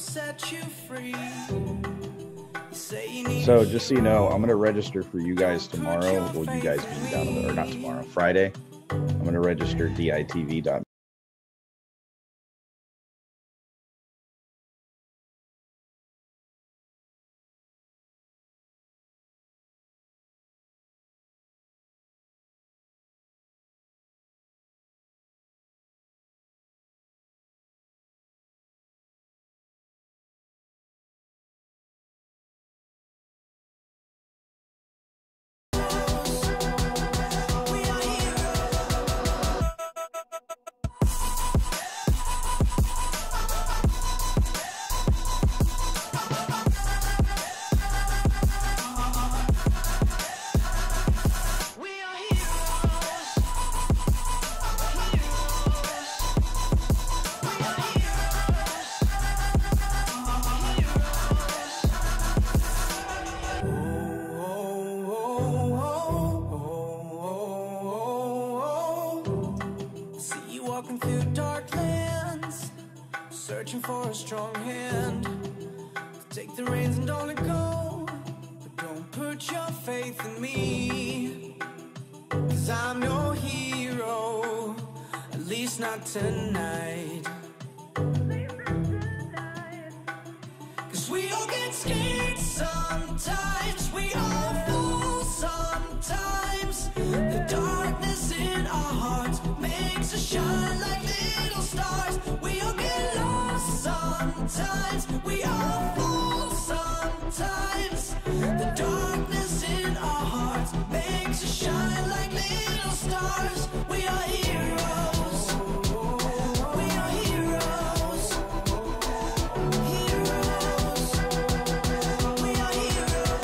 So just so you know, I'm gonna register for you guys tomorrow. Well, you guys being down in the, or not tomorrow, Friday. I'm gonna register ditv.me. Searching for a strong hand, take the reins and don't let go, but don't put your faith in me, 'cause I'm no hero, at least not tonight. 'Cause we all get scared sometimes, we all fall sometimes. The darkness in our hearts makes us shine like little stars. We all get lost sometimes, we all fall sometimes. The darkness in our hearts makes us shine like little stars. We are heroes. We are heroes. Heroes. We are heroes.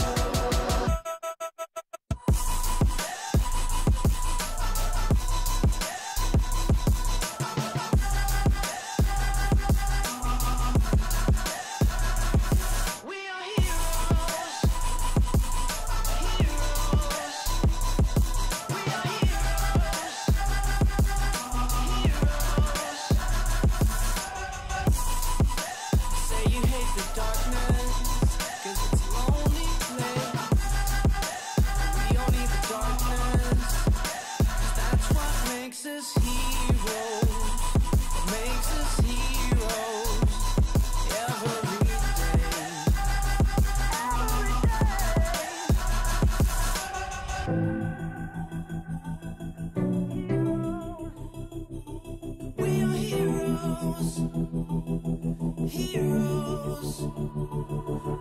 Heroes.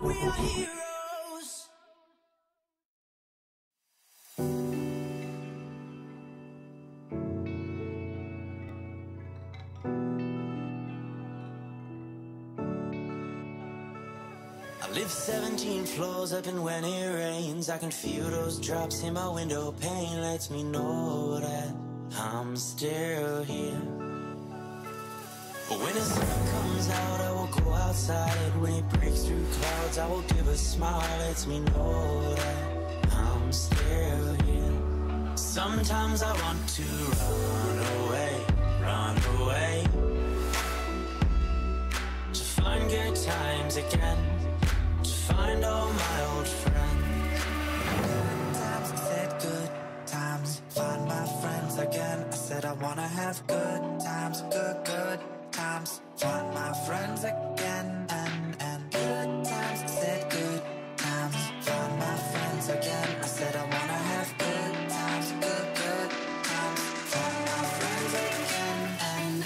We are heroes. I live 17 floors up, and when it rains I can feel those drops in my window pane. Lets me know that I'm still here. But when the sun comes out, I will go outside. When it breaks through clouds, I will give a smile. Lets me know that I'm still here. Sometimes I want to run away, run away, to find good times again, to find all my old friends. Good times, I said good times, find my friends again. I said I wanna have good times, good times, find my friends again, and good times, I said good times, find my friends again. I said I wanna have good times, good times, find my friends again, and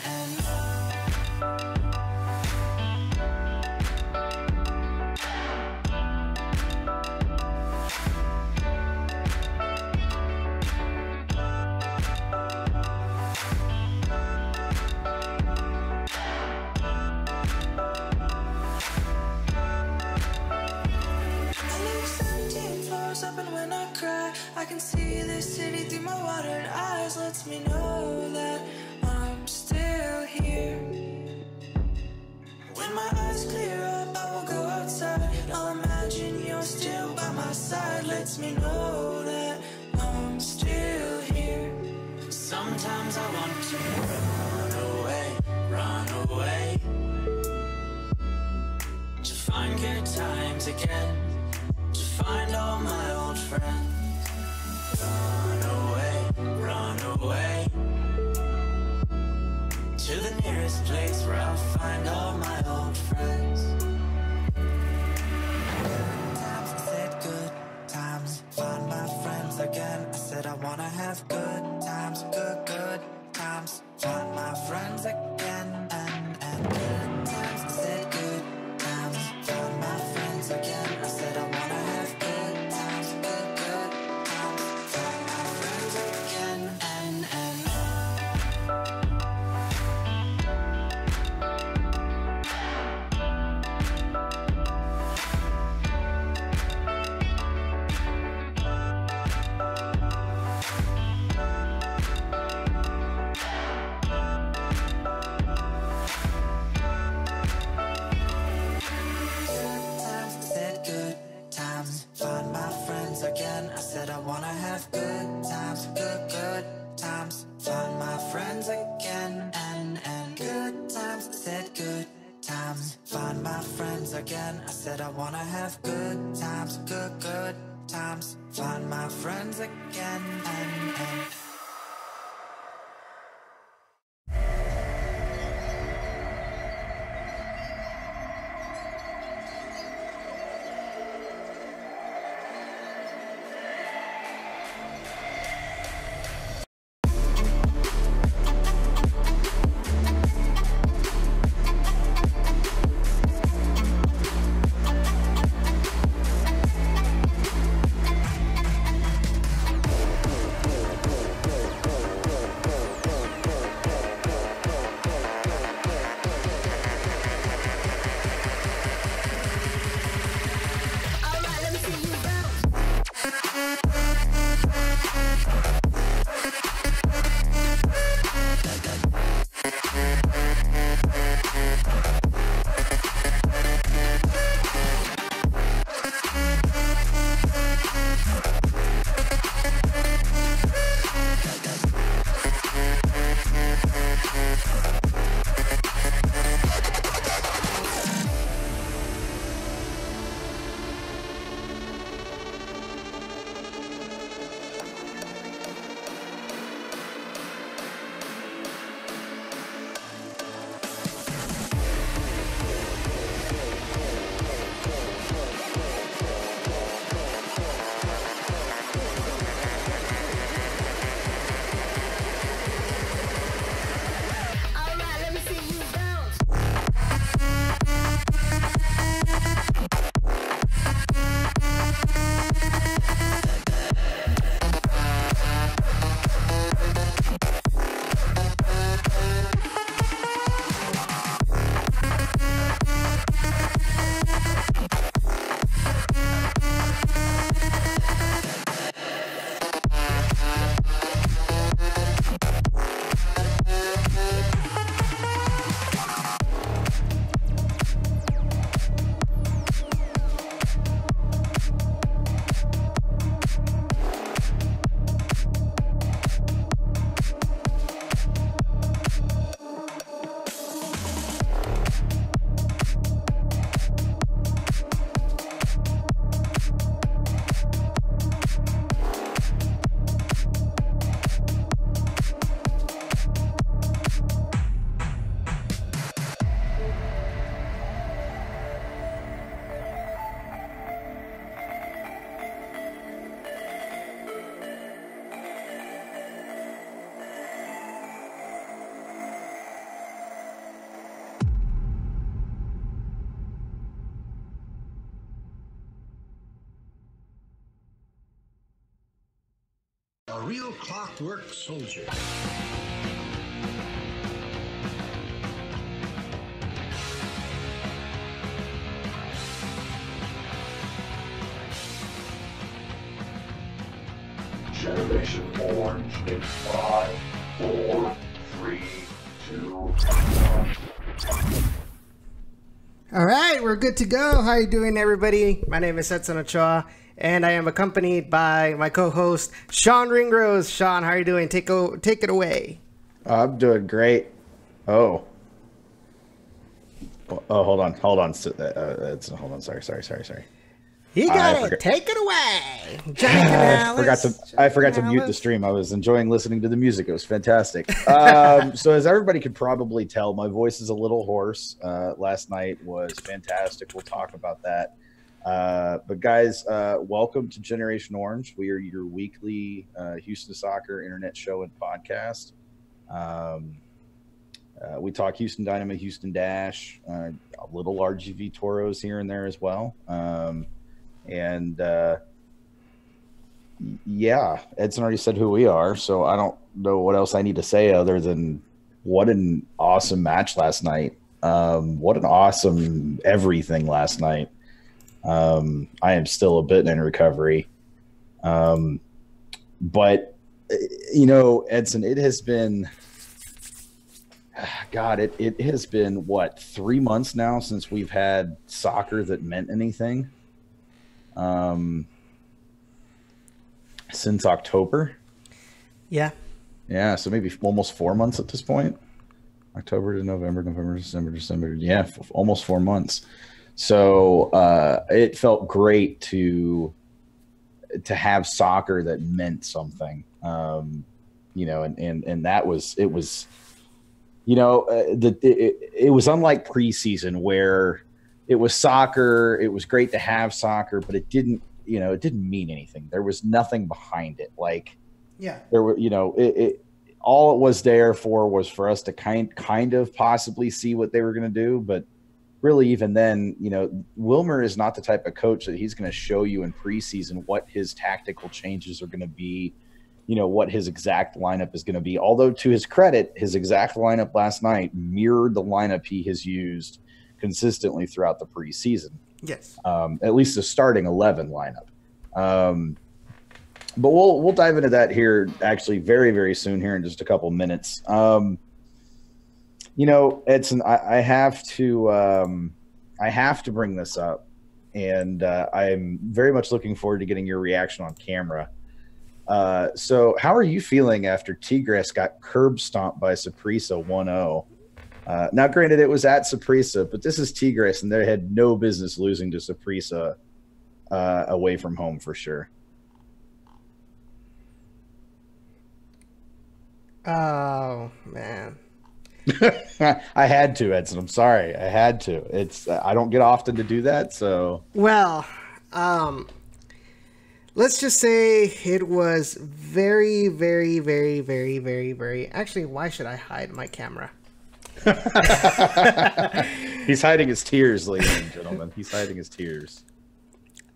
up, and when I cry I can see this city through my watered eyes. Lets me know that I'm still here. When my eyes clear up, I will go outside. I'll imagine you're still by my side. Lets me know that I'm still here. Sometimes I want to run away, find good times again, to find all my old friends. Run away, to the nearest place where I'll find all my old friends. Good times, I said good times, find my friends again. I said I wanna have good times, good times, find my friends again, and good times, I said good times, find my friends again. I said I wanna have good times, good times, find my friends again, and again. I said I wanna have good times, good times, find my friends again, and good times. I said good times, find my friends again. I said I wanna have good times, good times, find my friends again, and A real clockwork soldier. Generation Orange in 5, 4, 3, 2, 1. All right, we're good to go. How are you doing, everybody? My name is Edson Ochoa, and I am accompanied by my co-host, Sean Ringrose. Sean, how are you doing? Take it away. I'm doing great. Oh. Oh, hold on. Hold on. Sorry. You got it. Take it away, Johnny Canales. I forgot to mute the stream. I was enjoying listening to the music. It was fantastic. So as everybody could probably tell, my voice is a little hoarse. Last night was fantastic. We'll talk about that. But guys, welcome to Generation Orange. We are your weekly Houston soccer internet show and podcast. We talk Houston Dynamo, Houston Dash, a little RGV Toros here and there as well. Yeah, Edson already said who we are, so I don't know what else I need to say other than what an awesome match last night. What an awesome everything last night. I am still a bit in recovery. But, you know, Edson, it has been – God, it has been, what, 3 months now since we've had soccer that meant anything? Since October. Yeah, so maybe almost 4 months at this point. October to November, December. Yeah, almost 4 months. So it felt great to have soccer that meant something. You know, and that was it was. You know, it was unlike preseason where it was soccer. It was great to have soccer, but it didn't mean anything. There was nothing behind it. Like, yeah, there were, all it was there for was for us to kind of possibly see what they were going to do. But really, even then, Wilmer is not the type of coach that he's going to show you in preseason what his tactical changes are going to be. What his exact lineup is going to be. Although, to his credit, his exact lineup last night mirrored the lineup he has used consistently throughout the preseason. Yes. At least the starting 11 lineup. But we'll dive into that here actually very, very soon here in just a couple minutes. Edson, I have to bring this up, and I'm very much looking forward to getting your reaction on camera. So how are you feeling after Tigres got curb stomped by Saprissa 1-0? Now, granted, it was at Saprissa, but this is Tigres, and they had no business losing to Saprissa away from home for sure. Oh, man. I had to, Edson. I'm sorry. I had to. It's I don't get often to do that, so. Well, let's just say it was very, very, very, very, very, very. Actually, why should I hide my camera? He's hiding his tears, ladies and gentlemen. He's hiding his tears.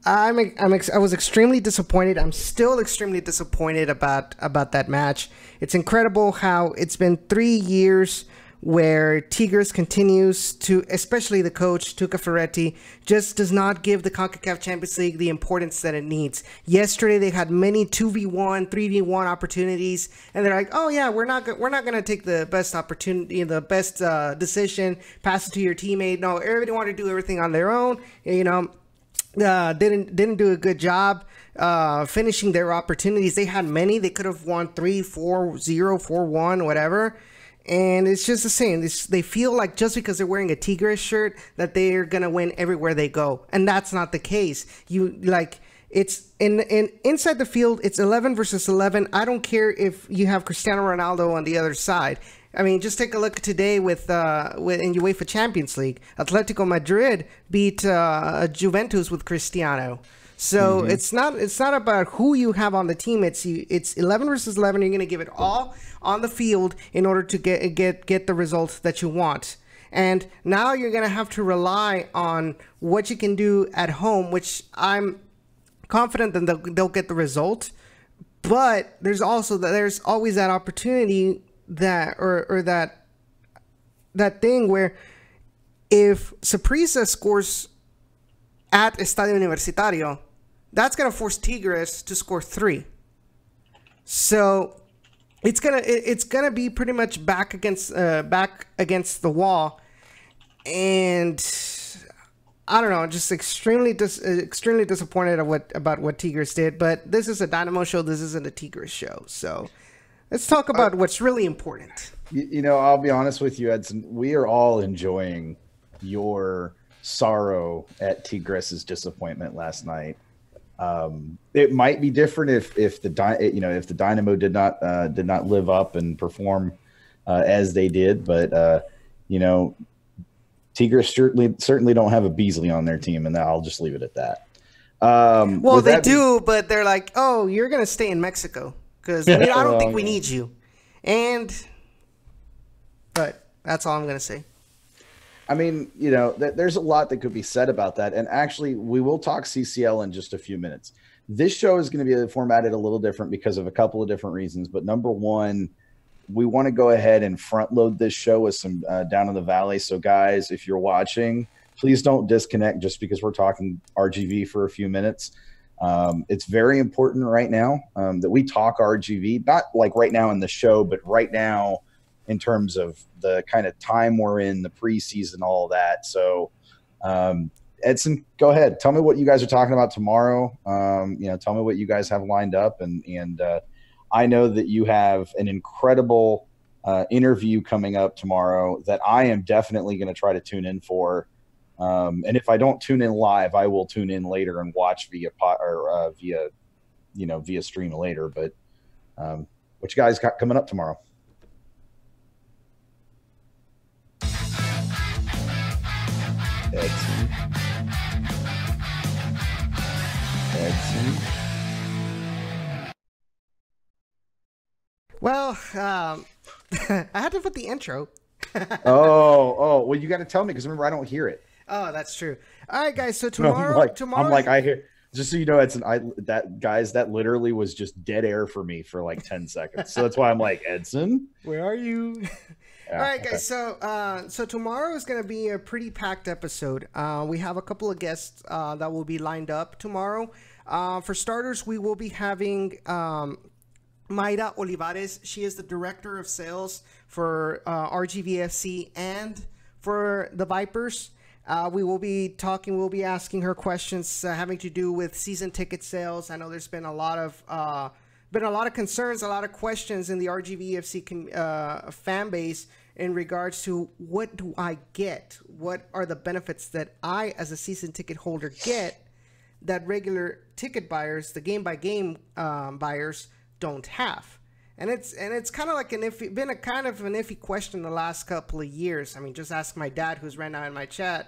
I was extremely disappointed. I'm still extremely disappointed about that match. It's incredible how it's been 3 years where Tigres continues to, especially the coach, Tuca Ferretti, just does not give the CONCACAF Champions League the importance that it needs. Yesterday, they had many 2v1, 3v1 opportunities, and they're like, oh yeah, we're not going to take the best opportunity, the best decision, pass it to your teammate. No, everybody wanted to do everything on their own, didn't do a good job finishing their opportunities. They had many. They could have won 3-4-0, 4-1, whatever. And it's just the same. They feel like just because they're wearing a Tigres shirt that they're gonna win everywhere they go, and that's not the case. It's in inside the field. It's 11 versus 11. I don't care if you have Cristiano Ronaldo on the other side. I mean, just take a look today with in UEFA Champions League. Atletico Madrid beat Juventus with Cristiano. So it's not about who you have on the team. It's 11 versus 11. You're going to give it all on the field in order to get the results that you want. And now you're going to have to rely on what you can do at home, which I'm confident that they'll get the result. But there's always that opportunity that that thing where if Saprissa scores at Estadio Universitario, that's going to force Tigres to score 3. So it's gonna be pretty much back against the wall, and I don't know, just extremely disappointed about what Tigres did. But this is a Dynamo show. This isn't a Tigres show. So let's talk about what's really important. I'll be honest with you, Edson. We are all enjoying your sorrow at Tigres's disappointment last night. It might be different if the Dynamo did not live up and perform as they did, but Tigres certainly don't have a Beasley on their team, and I'll just leave it at that. Well, they do, but they're like, oh, you're gonna stay in Mexico because I don't think we need you. But that's all I'm gonna say. I mean, there's a lot that could be said about that. And actually, we will talk CCL in just a few minutes. This show is going to be formatted a little different because of a couple of different reasons. But number one, we want to go ahead and front load this show with some Down in the Valley. So, guys, if you're watching, please don't disconnect just because we're talking RGV for a few minutes. It's very important right now that we talk RGV, not like right now in the show, but right now in terms of the kind of time we're in, the preseason, all of that. So, Edson, go ahead. Tell me what you guys are talking about tomorrow. Tell me what you guys have lined up. And I know that you have an incredible interview coming up tomorrow that I am definitely going to try to tune in for. And if I don't tune in live, I will tune in later and watch via stream later. But what you guys got coming up tomorrow? Edson. Well, I had to put the intro. Well, you got to tell me because remember I don't hear it. Oh, that's true. All right, guys. So tomorrow, I hear. Just so you know, Edson, that literally was just dead air for me for like 10 seconds. So that's why I'm like, Edson, where are you? Yeah, all right, guys. So tomorrow is going to be a pretty packed episode. We have a couple of guests that will be lined up tomorrow. For starters, we will be having Mayra Olivares. She is the director of sales for RGVFC and for the Vipers. We will be talking. We'll be asking her questions having to do with season ticket sales. I know there's been a lot of concerns, a lot of questions in the RGVFC fan base in regards to what do I get? What are the benefits that I, as a season ticket holder, get that regular ticket buyers, the game by game buyers, don't have? And it's kind of like an iffy question the last couple of years. I mean, just ask my dad, who's right now in my chat.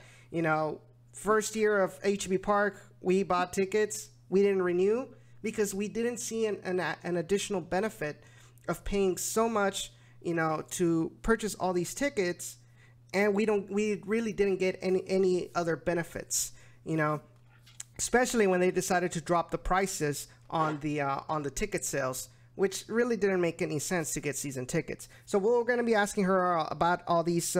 First year of HB Park, we bought tickets, we didn't renew because we didn't see an additional benefit of paying so much, to purchase all these tickets, and we really didn't get any other benefits, especially when they decided to drop the prices on the ticket sales, which really didn't make any sense to get season tickets. So we're going to be asking her about all these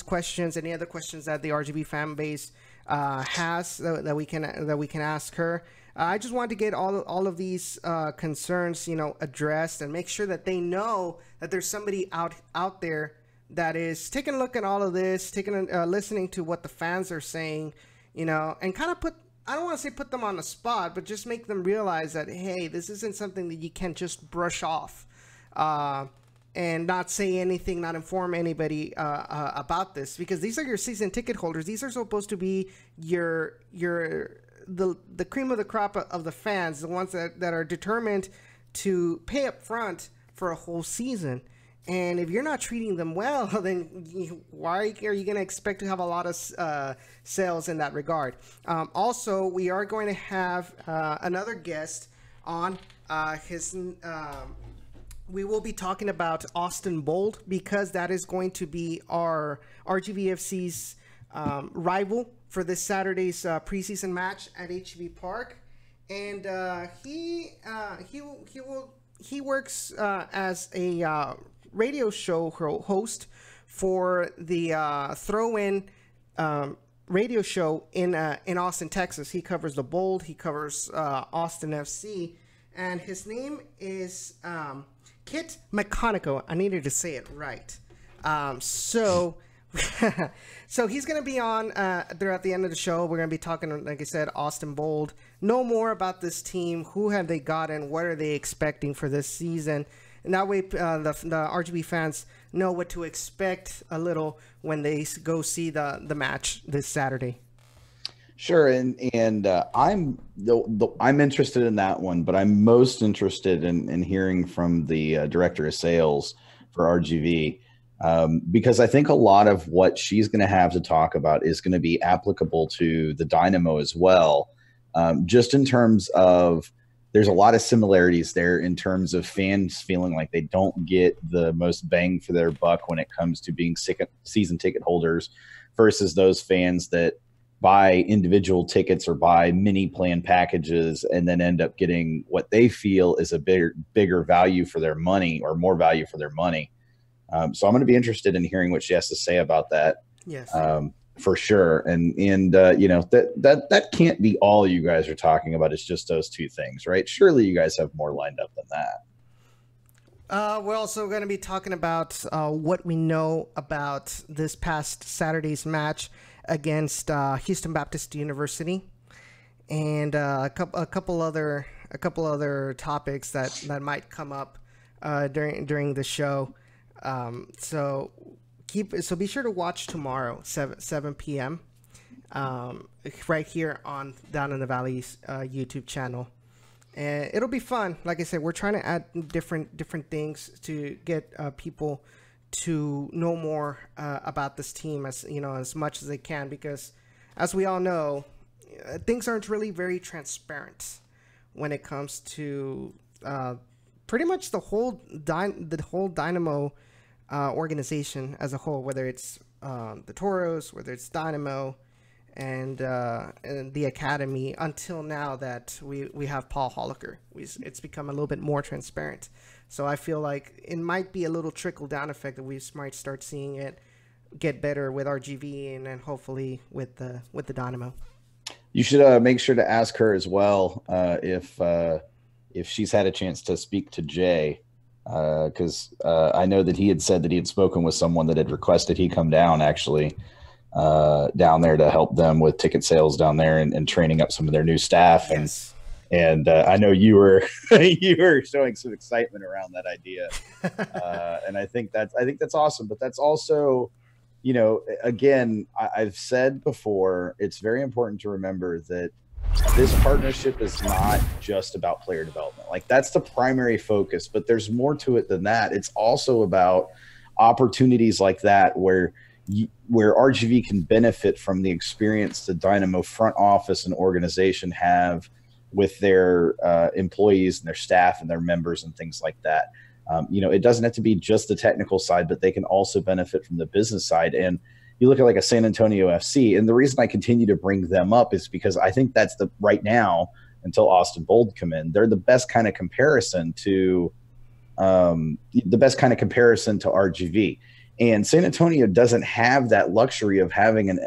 questions, any other questions that the RGB fan base has that we can ask her. I just wanted to get all of these concerns, addressed and make sure that they know that there's somebody out there that is taking a look at all of this, listening to what the fans are saying, and kind of I don't want to say put them on the spot, but just make them realize that, hey, this isn't something that you can just brush off and not say anything, not inform anybody about this, because these are your season ticket holders. These are supposed to be the cream of the crop of the fans, the ones that are determined to pay up front for a whole season. And if you're not treating them well, then why are you going to expect to have a lot of sales in that regard? Also, we are going to have another guest on. We will be talking about Austin Bold, because that is going to be our RGVFC's rival for this Saturday's preseason match at HB Park. And he works as a radio show host for the throw-in radio show in Austin, Texas. He covers the Bold. He covers Austin FC, and his name is Kit McConico. I needed to say it right. So he's going to be on throughout the end of the show. We're going to be talking, like I said, Austin Bold. Know more about this team. Who have they gotten? What are they expecting for this season? and that way the RGB fans know what to expect a little when they go see the match this Saturday. Sure, and I'm interested in that one, but I'm most interested in hearing from the director of sales for RGV, because I think a lot of what she's going to have to talk about is going to be applicable to the Dynamo as well, just in terms of there's a lot of similarities there in terms of fans feeling like they don't get the most bang for their buck when it comes to being season ticket holders versus those fans that buy individual tickets or buy mini plan packages and then end up getting what they feel is a bigger value for their money or more value for their money. So I'm going to be interested in hearing what she has to say about that. Yes. For sure. And you know, that can't be all you guys are talking about. It's just those two things, right? Surely you guys have more lined up than that. We're also going to be talking about what we know about this past Saturday's match against Houston Baptist University, and a couple other topics that might come up during the show. So be sure to watch tomorrow 7 p.m. Right here on Down in the Valley's YouTube channel. And it'll be fun. Like I said, we're trying to add different things to get people to know more about this team as much as they can, because as we all know, things aren't really very transparent when it comes to pretty much the whole Dynamo organization as a whole, whether it's the Toros, whether it's Dynamo, and the academy, until now that we have Paul Holliker. It's become a little bit more transparent. So I feel like it might be a little trickle down effect that we might start seeing it get better with RGV and then hopefully with the Dynamo. You should make sure to ask her as well if she's had a chance to speak to Jay, because I know that he had said that he had spoken with someone that had requested he come down actually down there to help them with ticket sales down there and training up some of their new staff. Yes. And I know you were showing some excitement around that idea, and I think that's awesome. But that's also, you know, again, I've said before, it's very important to remember that this partnership is not just about player development. Like, that's the primary focus, but there's more to it than that. It's also about opportunities like that where RGV can benefit from the experience the Dynamo front office and organization have with their employees and their staff and their members and things like that. You know, it doesn't have to be just the technical side, but they can also benefit from the business side. And you look at like a San Antonio FC, and the reason I continue to bring them up is because I think that's right now, until Austin Bold come in, they're the best kind of comparison to RGV. And San Antonio doesn't have that luxury of having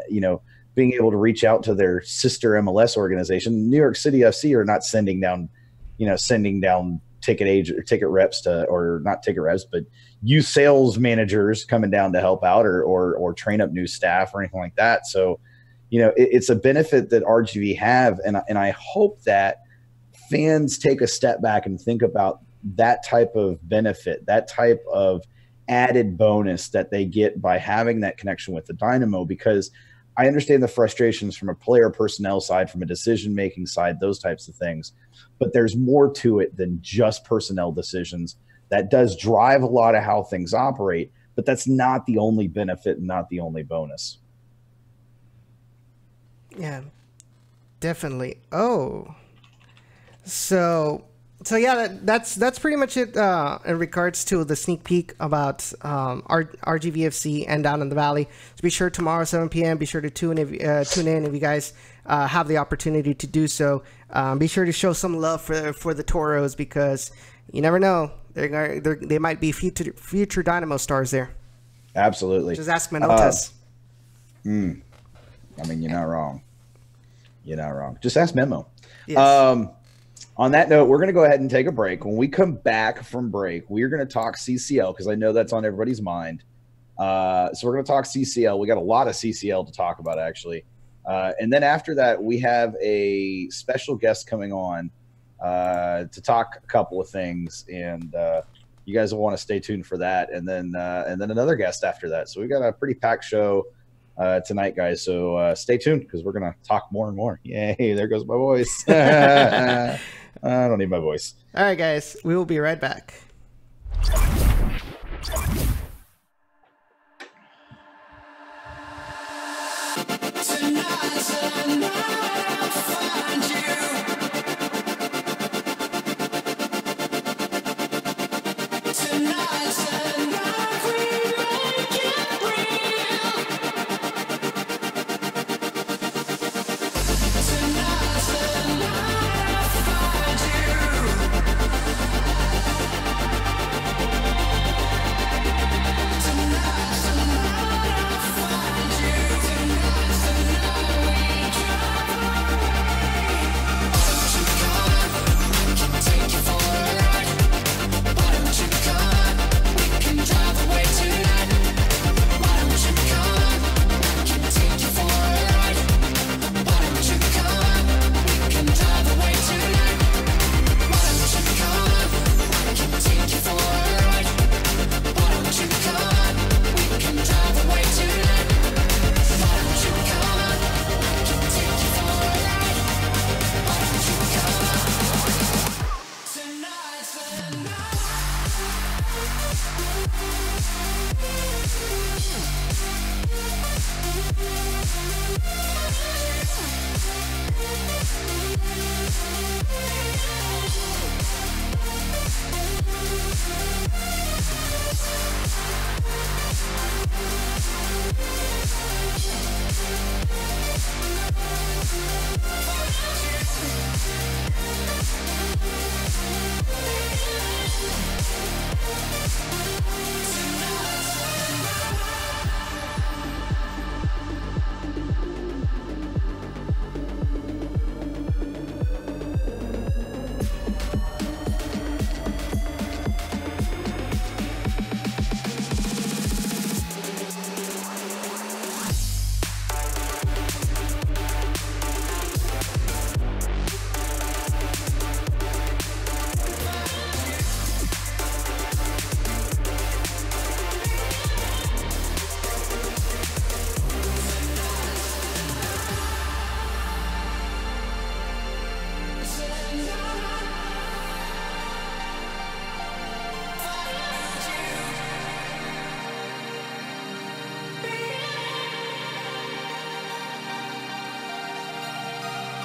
being able to reach out to their sister MLS organization. New York City FC are not sending down ticket reps or not ticket reps, but youth sales managers coming down to help out or train up new staff or anything like that. So, you know, it's a benefit that RGV have. And I hope that fans take a step back and think about that type of benefit, that type of added bonus that they get by having that connection with the Dynamo, because I understand the frustrations from a player personnel side, from a decision-making side, those types of things. But there's more to it than just personnel decisions. That does drive a lot of how things operate, but that's not the only benefit and not the only bonus. Yeah, definitely. Oh, so yeah, that's pretty much it in regards to the sneak peek about RGVFC and Down in the Valley. So be sure tomorrow 7 p.m. Be sure to tune in if you guys have the opportunity to do so. Be sure to show some love for the Toros, because you never know, they might be future Dynamo stars there. Absolutely. Just ask Menotas. I mean, you're not wrong. You're not wrong. Just ask Memo. Yes. On that note, we're going to go ahead and take a break. When we come back from break, we're going to talk CCL, because I know that's on everybody's mind. So we're going to talk CCL. We got a lot of CCL to talk about, actually. And then after that, we have a special guest coming on to talk a couple of things. And you guys will want to stay tuned for that, and then another guest after that. So we got a pretty packed show tonight, guys. So stay tuned because we're gonna talk more and more. Yay! There goes my voice. I don't need my voice. All right, guys, we will be right back.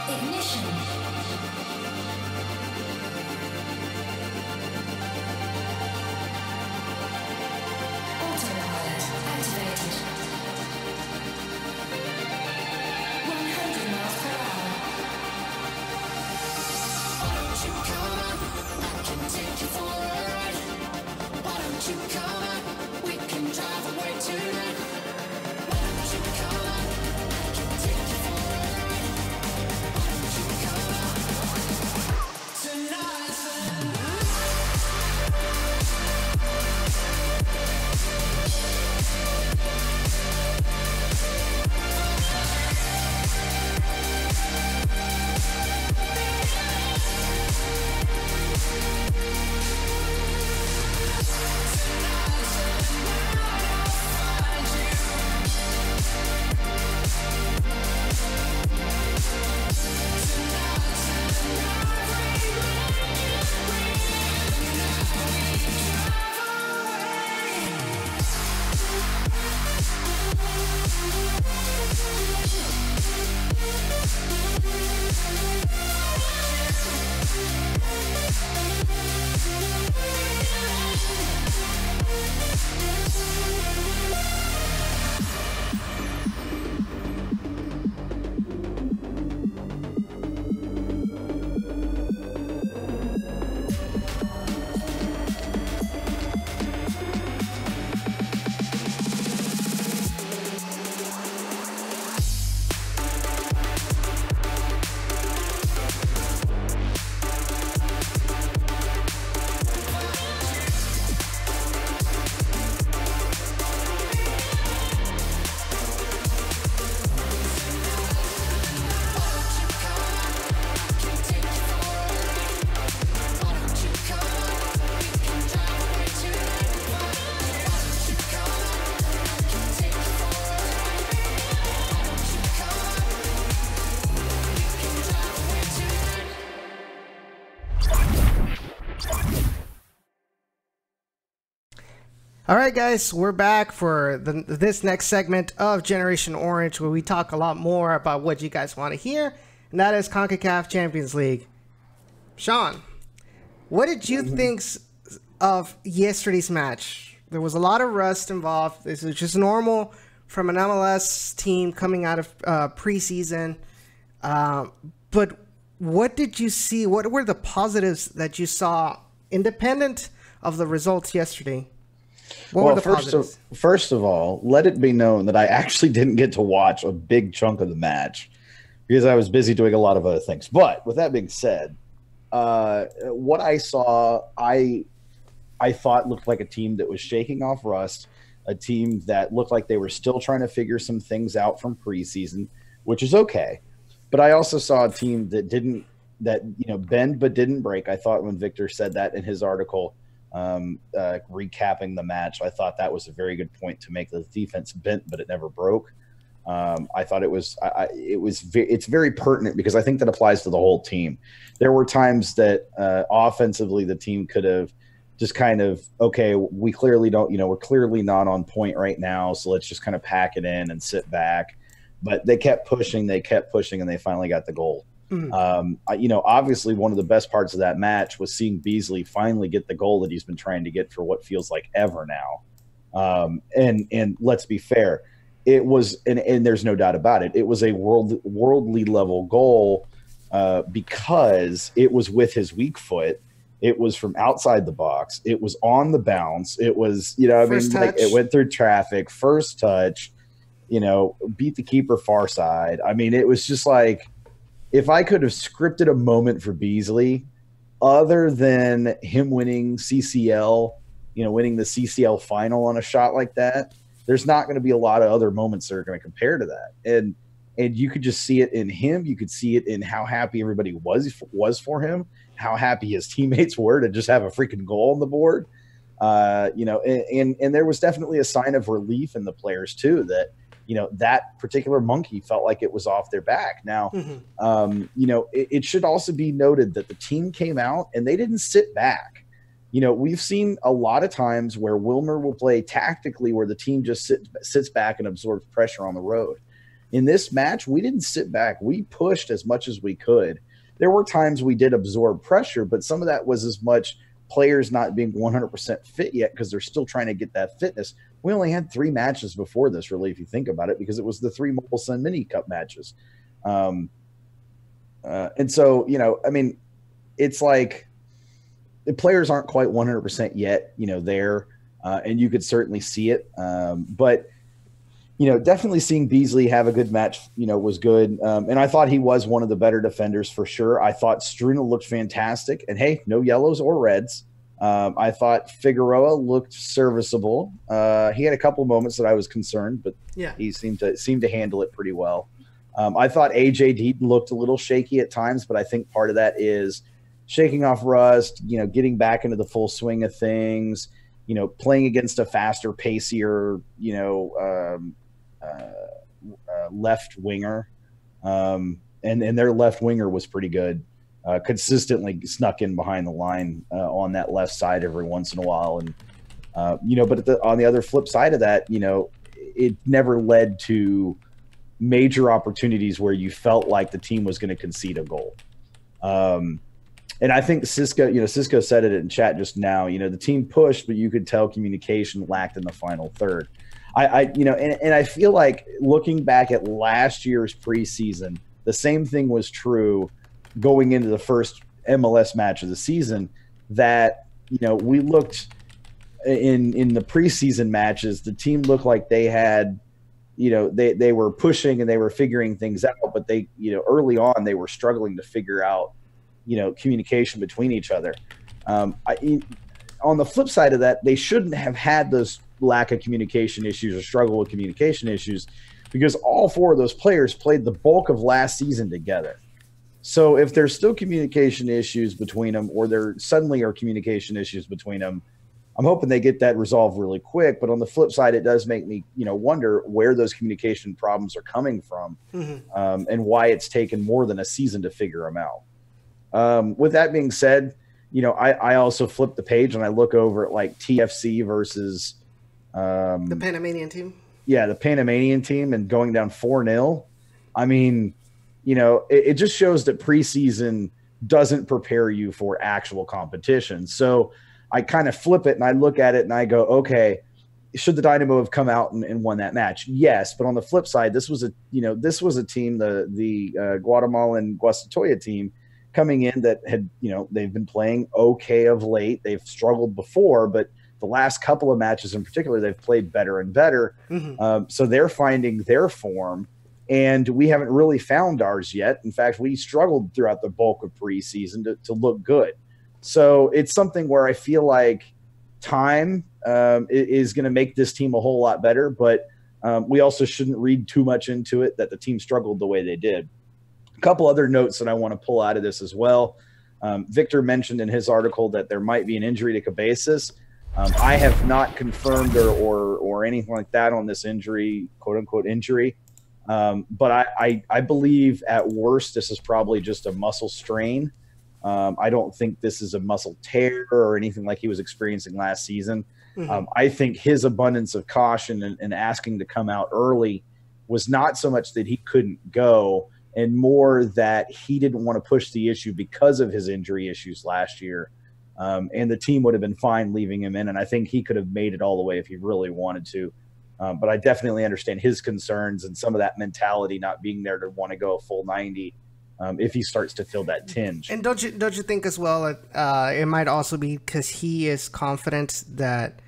Ignition. Autopilot activated. 100 miles per hour. Why don't you come? I can take you for a ride. Why don't you come? We can drive away tonight. Why don't you come? I can take you for a ride. Why don't you come? All right, guys, we're back for this next segment of Generation Orange, where we talk a lot more about what you guys want to hear, and that is CONCACAF Champions League. Sean, what did you think of yesterday's match? There was a lot of rust involved. This is just normal from an MLS team coming out of preseason. But what did you see? What were the positives that you saw, independent of the results yesterday? First of all, let it be known that I actually didn't get to watch a big chunk of the match because I was busy doing a lot of other things. But with that being said, what I saw, I thought looked like a team that was shaking off rust, a team that looked like they were still trying to figure some things out from preseason, which is okay. But I also saw a team that bend but didn't break. I thought when Victor said that in his article, recapping the match, I thought that was a very good point to make. The defense bent, but it never broke. I thought it's very pertinent because I think that applies to the whole team. There were times that offensively the team could have just kind of, okay, we clearly don't, we're clearly not on point right now, so let's just kind of pack it in and sit back. But they kept pushing, and they finally got the goal. Obviously one of the best parts of that match was seeing Beasley finally get the goal that he's been trying to get for what feels like ever now. And let's be fair, it was, and there's no doubt about it, it was a worldly level goal because it was with his weak foot. It was from outside the box. It was on the bounce. It was, it went through traffic, first touch, beat the keeper far side. I mean, it was just like, if I could have scripted a moment for Beasley, other than him winning CCL, winning the CCL final on a shot like that, there's not going to be a lot of other moments that are going to compare to that. And you could just see it in him. You could see it in how happy everybody was for him, how happy his teammates were to just have a freaking goal on the board. And there was definitely a sign of relief in the players too, that, that particular monkey felt like it was off their back. Now, it should also be noted that the team came out and they didn't sit back. We've seen a lot of times where Wilmer will play tactically where the team just sits back and absorbs pressure on the road. In this match, we didn't sit back. We pushed as much as we could. There were times we did absorb pressure, but some of that was as much players not being 100% fit yet because they're still trying to get that fitness. We only had 3 matches before this, really, if you think about it, because it was the 3 Mobile Sun Mini Cup matches. And so, it's like the players aren't quite 100% yet, there, and you could certainly see it. But, definitely seeing Beasley have a good match, was good. And I thought he was one of the better defenders for sure. I thought Struna looked fantastic. And, hey, no yellows or reds. I thought Figueroa looked serviceable. He had a couple moments that I was concerned, but he seemed to handle it pretty well. I thought AJD looked a little shaky at times, but I think part of that is shaking off rust, getting back into the full swing of things, playing against a faster, pacier, left winger. And their left winger was pretty good. Consistently snuck in behind the line on that left side every once in a while. And, but on the other flip side of that, it never led to major opportunities where you felt like the team was going to concede a goal. And I think Cisco said it in chat just now, the team pushed, but you could tell communication lacked in the final third. And I feel like looking back at last year's preseason, the same thing was true going into the first MLS match of the season, that, we looked in the preseason matches, the team looked like they had, they were pushing and they were figuring things out, but they, early on they were struggling to figure out, communication between each other. On the flip side of that, they shouldn't have had those lack of communication issues or struggle with communication issues, because all 4 of those players played the bulk of last season together. So if there's still communication issues between them, or there suddenly are communication issues between them, I'm hoping they get that resolved really quick. But on the flip side, it does make me, wonder where those communication problems are coming from, and why it's taken more than a season to figure them out. With that being said, I also flip the page and I look over at like TFC versus The Panamanian team. Yeah, the Panamanian team, and going down 4-0. I mean, it just shows that preseason doesn't prepare you for actual competition. So I kind of flip it and I look at it and I go, okay, should the Dynamo have come out and won that match? Yes, but on the flip side, this was a team, the Guatemalan Guastatoya team, coming in that had, they've been playing okay of late. They've struggled before, but the last couple of matches in particular, they've played better and better. Mm-hmm. So they're finding their form, and we haven't really found ours yet. In fact, we struggled throughout the bulk of preseason to look good. So it's something where I feel like time is going to make this team a whole lot better, but we also shouldn't read too much into it that the team struggled the way they did. A couple other notes that I want to pull out of this as well. Victor mentioned in his article that there might be an injury to Cabezas. I have not confirmed or anything like that on this injury, quote unquote injury. But I believe at worst, this is probably just a muscle strain. I don't think this is a muscle tear or anything like he was experiencing last season. Mm-hmm. I think his abundance of caution and asking to come out early was not so much that he couldn't go, and more that he didn't want to push the issue because of his injury issues last year. And the team would have been fine leaving him in, and I think he could have made it all the way if he really wanted to. But I definitely understand his concerns and some of that mentality not being there to want to go a full 90 if he starts to feel that tinge. And don't you think as well that it might also be because he is confident that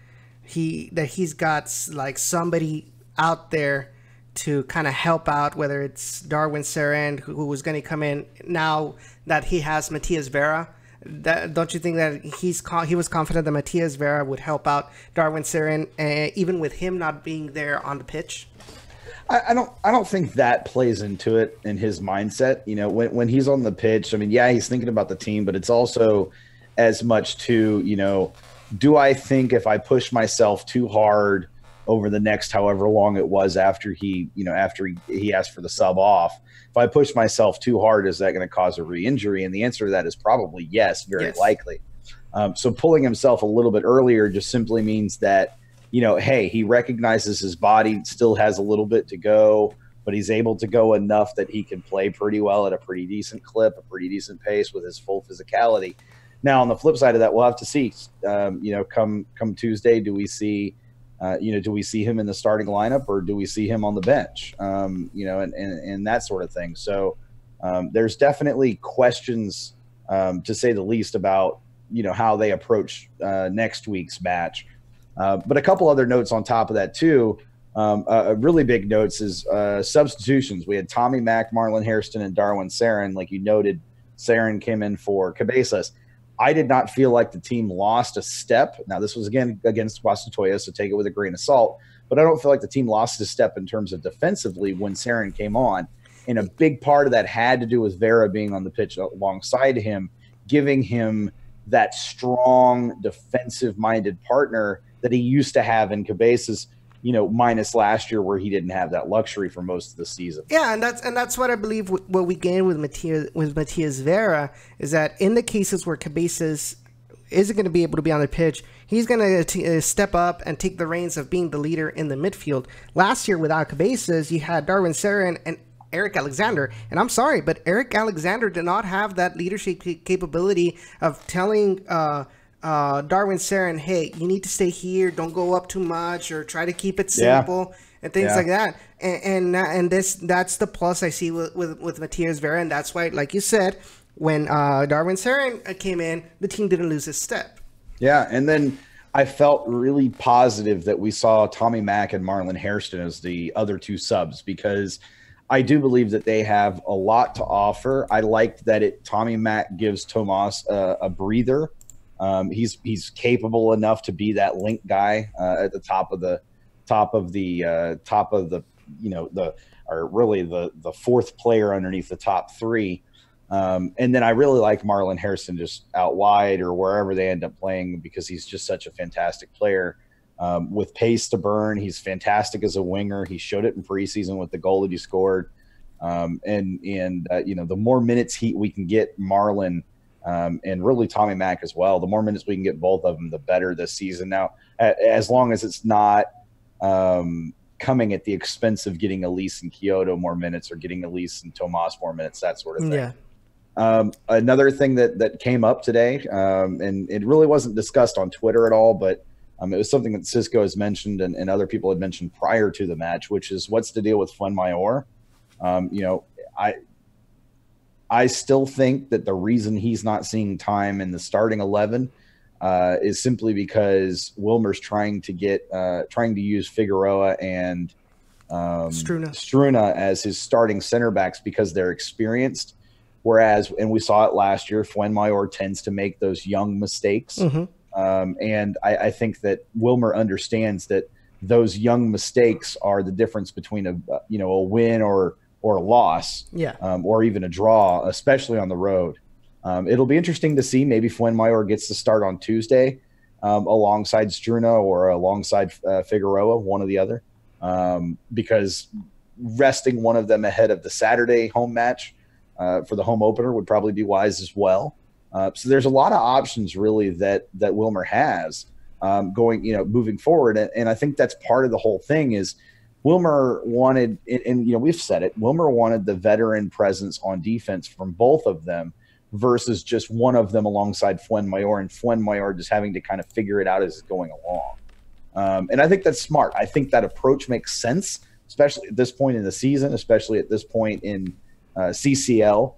he's got like somebody out there to kind of help out, whether it's Darwin Seren, who was going to come in now that he has Matias Vera. Don't you think that he was confident that Matias Vera would help out Darwin Seren, even with him not being there on the pitch? I don't think that plays into it in his mindset. When he's on the pitch, I mean, yeah, he's thinking about the team, but it's also as much to, do I think if I push myself too hard over the next however long it was after he asked for the sub off, if I push myself too hard, is that going to cause a re-injury? And the answer to that is probably yes, very likely. So pulling himself a little bit earlier just simply means that, hey, he recognizes his body still has a little bit to go, but he's able to go enough that he can play pretty well at a pretty decent clip, a pretty decent pace with his full physicality. Now, on the flip side of that, we'll have to see, come Tuesday, do we see him in the starting lineup or do we see him on the bench? And that sort of thing. So there's definitely questions, to say the least, about, how they approach next week's match. But a couple other notes on top of that too. Really big notes is substitutions. We had Tommy Mack, Marlon Hairston, and Darwin Seren. Like you noted, Seren came in for Cabezas. I did not feel like the team lost a step. Now, this was, again, against Guastatoya, so take it with a grain of salt. But I don't feel like the team lost a step in terms of defensively when Seren came on. And a big part of that had to do with Vera being on the pitch alongside him, giving him that strong defensive-minded partner that he used to have in Cabezas, minus last year where he didn't have that luxury for most of the season. Yeah, and that's what I believe what we gained with Matias Vera is that in the cases where Cabezas isn't going to be able to be on the pitch, he's going to step up and take the reins of being the leader in the midfield. Last year without Cabezas, you had Darwin Seren and Eric Alexander, and I'm sorry, but Eric Alexander did not have that leadership capability of telling Darwin Seren, hey, you need to stay here, don't go up too much, or try to keep it simple, and things like that. And that's the plus I see with Matias Vera, and that's why, like you said, when Darwin Seren came in, the team didn't lose a step. Yeah, and then I felt really positive that we saw Tommy Mack and Marlon Hairston as the other two subs, because I do believe that they have a lot to offer. I liked that Tommy Mack gives Tomas a breather. He's capable enough to be that link guy at the top of the fourth player underneath the top three. And then I really like Marlon Hairston just out wide or wherever they end up playing, because he's just such a fantastic player with pace to burn. He's fantastic as a winger. He showed it in preseason with the goal that he scored. The more minutes we can get Marlon and really Tommy Mack as well. The more minutes we can get both of them, the better this season. Now, as long as it's not coming at the expense of getting Elise and Kyoto more minutes or getting Elise and Tomas more minutes, that sort of thing. Yeah. Another thing that came up today, and it really wasn't discussed on Twitter at all, but it was something that Cisco has mentioned and other people had mentioned prior to the match, which is what's the deal with Fuenmayor? I still think that the reason he's not seeing time in the starting 11 is simply because Wilmer's trying to use Figueroa and Struna as his starting center backs because they're experienced. Whereas, and we saw it last year, Fuenmayor tends to make those young mistakes. And I think that Wilmer understands that those young mistakes are the difference between a win or a loss, or even a draw, especially on the road. It'll be interesting to see. Maybe Fuenmayor gets to start on Tuesday alongside Struna or alongside Figueroa, one or the other, because resting one of them ahead of the Saturday home match for the home opener would probably be wise as well. So there's a lot of options really that Wilmer has moving forward. And I think that's part of the whole thing is Wilmer wanted, and we've said it, Wilmer wanted the veteran presence on defense from both of them versus just one of them alongside Fuenmayor and Fuenmayor just having to kind of figure it out as it's going along. And I think that's smart. I think that approach makes sense, especially at this point in the season, especially at this point in CCL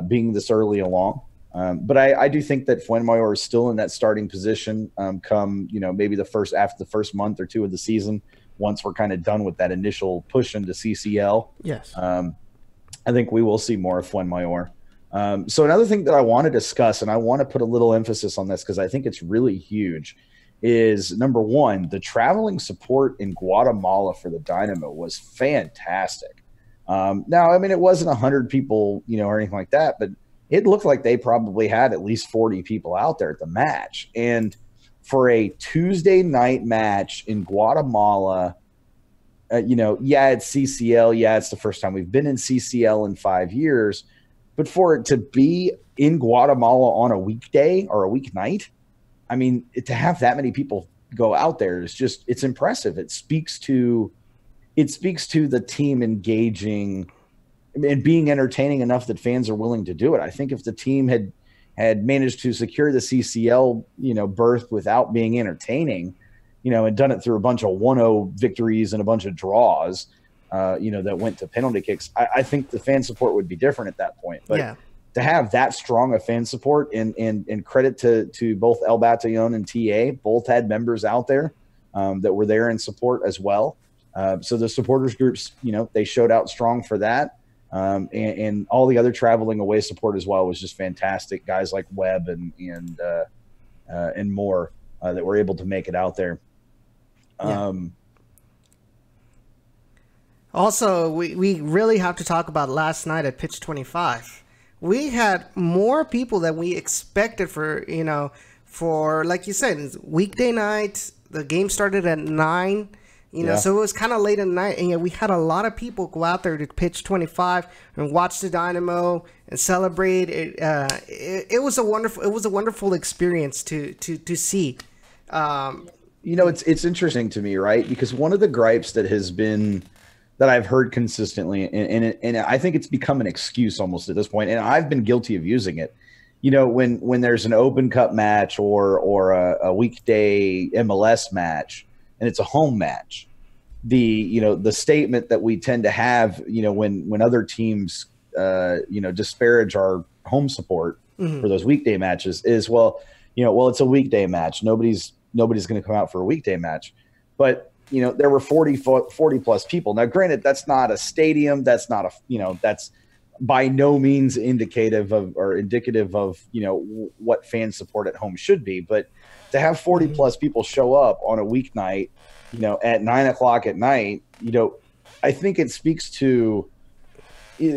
being this early along. But I do think that Fuenmayor is still in that starting position come, maybe after the first month or two of the season, once we're kind of done with that initial push into CCL. Yes. I think we will see more of Fuenmayor. So another thing that I want to discuss, and I want to put a little emphasis on this because I think it's really huge, is number one, the traveling support in Guatemala for the Dynamo was fantastic. Now, I mean, it wasn't 100 people, or anything like that, but it looked like they probably had at least 40 people out there at the match. And for a Tuesday night match in Guatemala, it's CCL. Yeah, it's the first time we've been in CCL in 5 years. But for it to be in Guatemala on a weekday or a weeknight, I mean, to have that many people go out there is it's impressive. It speaks to the team engaging and being entertaining enough that fans are willing to do it. I think if the team had managed to secure the CCL, berth without being entertaining, and done it through a bunch of 1-0 victories and a bunch of draws, that went to penalty kicks, I think the fan support would be different at that point. But to have that strong of fan support and credit to both El Batallon and TA, both had members out there that were there in support as well. So the supporters groups, they showed out strong for that. And all the other traveling away support as well was just fantastic. Guys like Webb and more that were able to make it out there. Also, we really have to talk about last night at Pitch 25. We had more people than we expected for like you said, weekday night. The game started at 9. So it was kind of late at night, and we had a lot of people go out there to Pitch 25 and watch the Dynamo and celebrate. It was a wonderful experience to see. It's interesting to me, right? Because one of the gripes that I've heard consistently, and I think it's become an excuse almost at this point, and I've been guilty of using it. When there's an Open Cup match or a weekday MLS match, and it's a home match, the statement that we tend to have, when other teams, disparage our home support for those weekday matches is, it's a weekday match. Nobody's going to come out for a weekday match. But, there were 40 plus people. Now, granted, that's not a stadium. That's not that's by no means indicative of what fan support at home should be. But to have 40 plus people show up on a weeknight, at 9 o'clock at night, I think it speaks to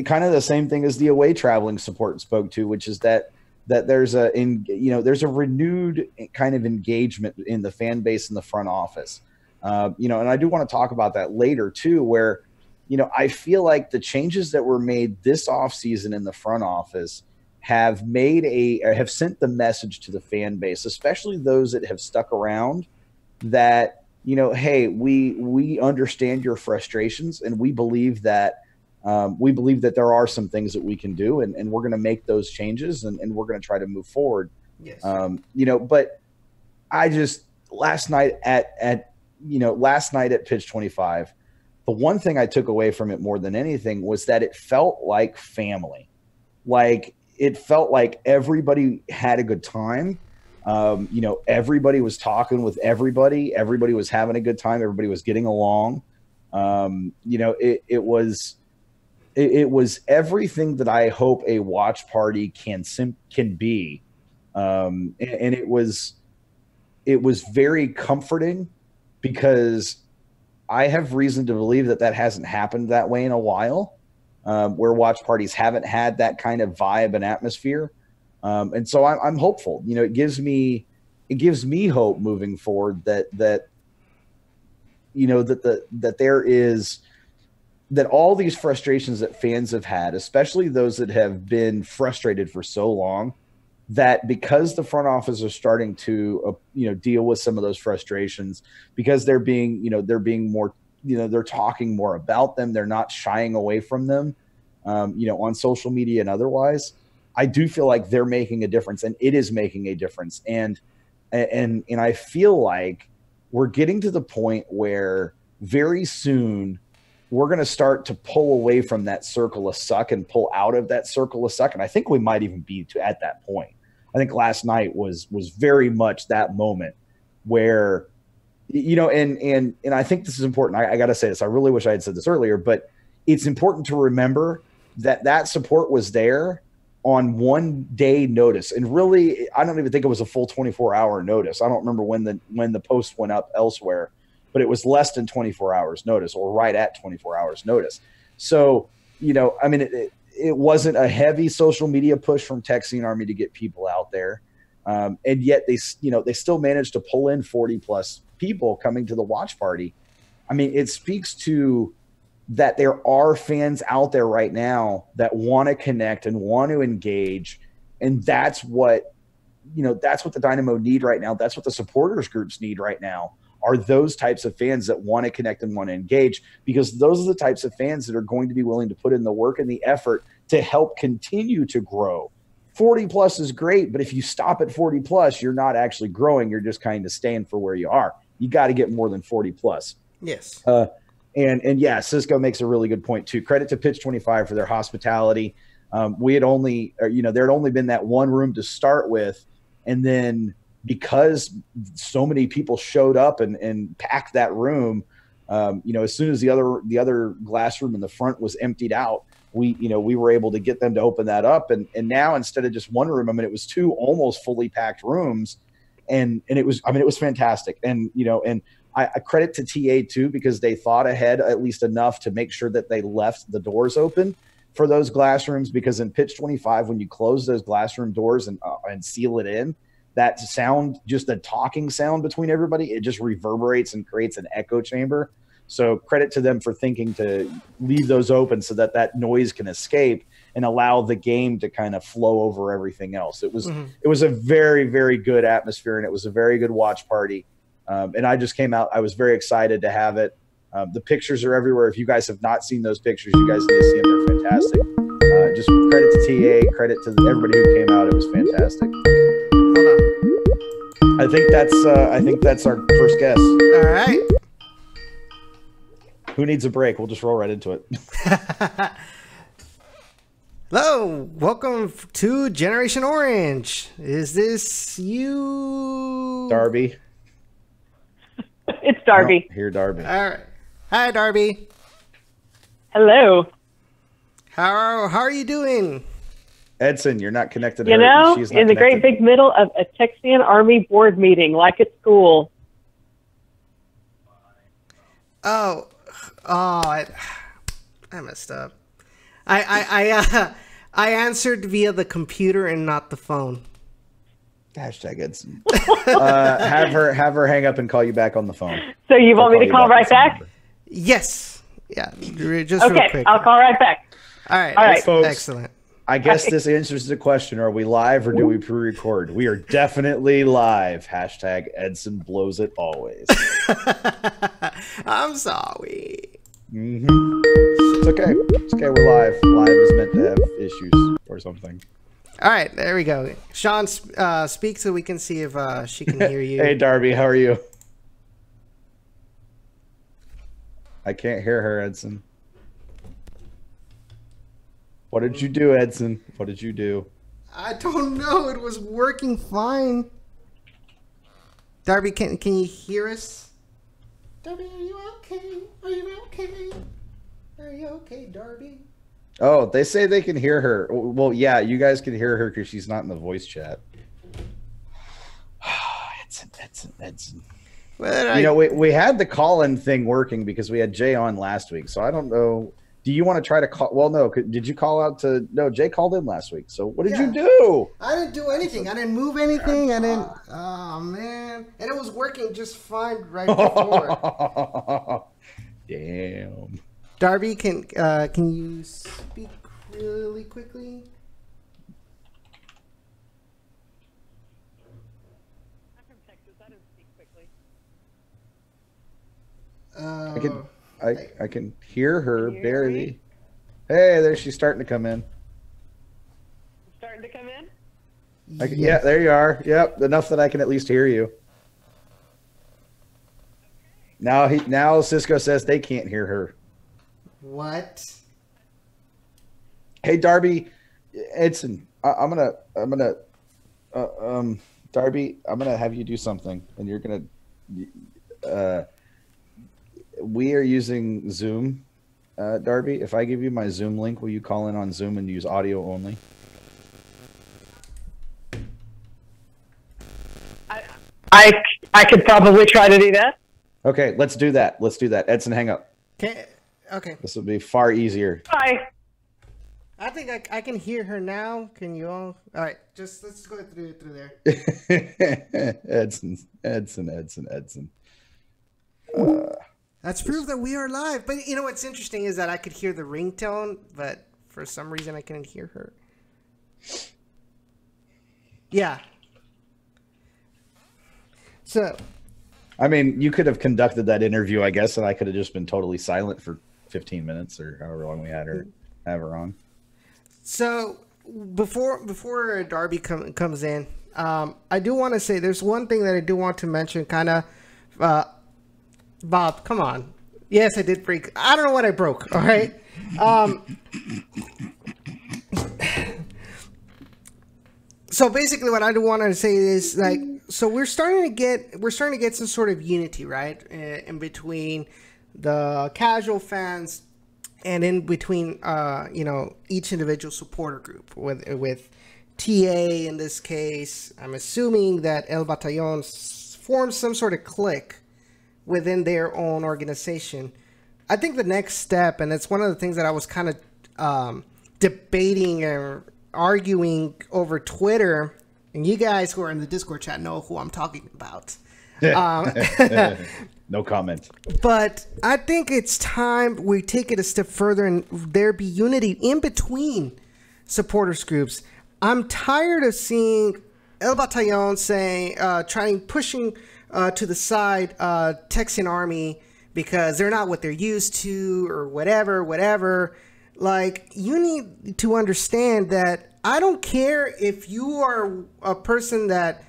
kind of the same thing as the away traveling support spoke to, which is that there's there's a renewed kind of engagement in the fan base in the front office. And I do want to talk about that later too, where, I feel like the changes that were made this offseason in the front office have sent the message to the fan base, especially those that have stuck around, that, hey, we understand your frustrations, and we believe that there are some things that we can do, and we're going to make those changes, and we're going to try to move forward. Yes. But I just last night at Pitch 25, the one thing I took away from it more than anything was that it felt like family. Like, it felt like everybody had a good time. Everybody was talking with everybody. Everybody was having a good time. Everybody was getting along. It was everything that I hope a watch party can be. And it was very comforting, because I have reason to believe that hasn't happened that way in a while, where watch parties haven't had that kind of vibe and atmosphere. And so I'm hopeful. It gives me hope moving forward that all these frustrations that fans have had, especially those that have been frustrated for so long, that because the front office are starting to deal with some of those frustrations, because they're being more, they're talking more about them, they're not shying away from them, on social media and otherwise, I do feel like they're making a difference, and it is making a difference. And I feel like we're getting to the point where very soon we're going to start to pull away from that circle of suck and pull out of that circle of suck. And I think we might even be at that point. I think last night was very much that moment where, and I think this is important. I got to say this. I really wish I had said this earlier, but it's important to remember that support was there on 1 day notice. And really, I don't even think it was a full 24-hour notice. I don't remember when the post went up elsewhere, but it was less than 24 hours notice, or right at 24 hours notice. So, it wasn't a heavy social media push from Texan Army to get people out there. And yet they still managed to pull in 40 plus people coming to the watch party. I mean, it speaks to that there are fans out there right now that want to connect and want to engage. And that's what the Dynamo need right now. That's what the supporters groups need right now, are those types of fans that want to connect and want to engage, because those are the types of fans that are going to be willing to put in the work and the effort to help continue to grow. 40 plus is great, but if you stop at 40 plus, you're not actually growing. You're just kind of staying for where you are. You got to get more than 40 plus. Yes. And yeah, Cisco makes a really good point too. Credit to Pitch 25 for their hospitality. There had only been that one room to start with, and then because so many people showed up and packed that room, as soon as the other glass room in the front was emptied out, we were able to get them to open that up. And now, instead of just one room, it was two almost fully packed rooms. And it was fantastic. And, and I credit to TA too, because they thought ahead at least enough to make sure that they left the doors open for those glass rooms, because in Pitch 25, when you close those glass room doors and seal it in, that sound, just the talking sound between everybody, it just reverberates and creates an echo chamber. So credit to them for thinking to leave those open so that noise can escape and allow the game to kind of flow over everything else. It was a very, very good atmosphere, and it was a very good watch party. And I just came out. I was very excited to have it. The pictures are everywhere. If you guys have not seen those pictures, you guys need to see them. They're fantastic. Just credit to TA, credit to everybody who came out. It was fantastic. I think that's our first guess. All right. Who needs a break? We'll just roll right into it. Hello, welcome to Generation Orange. Is this you, Darby? It's Darby. Oh, here, Darby. All right. Hi, Darby. Hello. How are you doing? Edson, you're not connected to her. She's not in the great big middle of a Texian Army board meeting, like at school. I messed up. I answered via the computer and not the phone. Hashtag Edson. Have her hang up and call you back on the phone. So you want me to call right back? Yes. Yeah. Just okay. Real quick. I'll call right back. All right. All right, folks. Excellent. I guess this answers the question: are we live or do we pre-record? We are definitely live. Hashtag Edson blows it always. I'm sorry. It's okay. It's okay. We're live. Live is meant to have issues or something. All right, there we go. Sean, speak so we can see if she can hear you. Hey, Darby, how are you? I can't hear her, Edson. What did you do, Edson? What did you do? I don't know. It was working fine. Darby, can you hear us? Darby, are you okay? Are you okay? Are you okay, Darby? Oh, they say they can hear her. Well, yeah, you guys can hear her because she's not in the voice chat. Edson. Well, we had the call-in thing working because we had Jay on last week, so I don't know. Do you want to try to call? Well, no. Did you call out to? No, Jay called in last week. So what did you do? I didn't do anything. I didn't move anything. I didn't. Oh man, and it was working just fine right before. Damn. Darby, can you speak really quickly? I'm from Texas. I don't speak quickly. I can hear her Can you hear barely. me? Hey, there she's starting to come in. Starting to come in? Yeah, there you are. Yep, enough that I can at least hear you. Now Cisco says they can't hear her. What? Hey, Darby, Edson, I'm gonna Darby, I'm gonna have you do something, and you're gonna we are using Zoom, Darby. If I give you my Zoom link, will you call in on Zoom and use audio only? I could probably try to do that. Okay, let's do that. Edson, hang up. Okay. This will be far easier. Bye. I think I can hear her now. Can you all? All right, let's go through there. Edson. That's proof that we are live. But you know what's interesting is that I could hear the ringtone, but for some reason I couldn't hear her. Yeah. So. I mean, you could have conducted that interview, I guess, and I could have just been totally silent for 15 minutes or however long we had her on. So before Darby comes in, I do want to say there's one thing that I do want to mention. Kind of, Bob, come on. Yes, I did break. I don't know what I broke. All right. So basically, what I do want to say is like, so we're starting to get some sort of unity, right, in between the casual fans and in between, each individual supporter group with TA in this case. I'm assuming that El Batallon formed some sort of clique within their own organization. I think the next step, and it's one of the things that I was kind of debating or arguing over Twitter, and you guys who are in the Discord chat know who I'm talking about. No comment. But I think it's time we take it a step further and there be unity in between supporters groups. I'm tired of seeing El Batallon saying, pushing to the side Texan Army because they're not what they're used to or whatever. Like, you need to understand that I don't care if you are a person that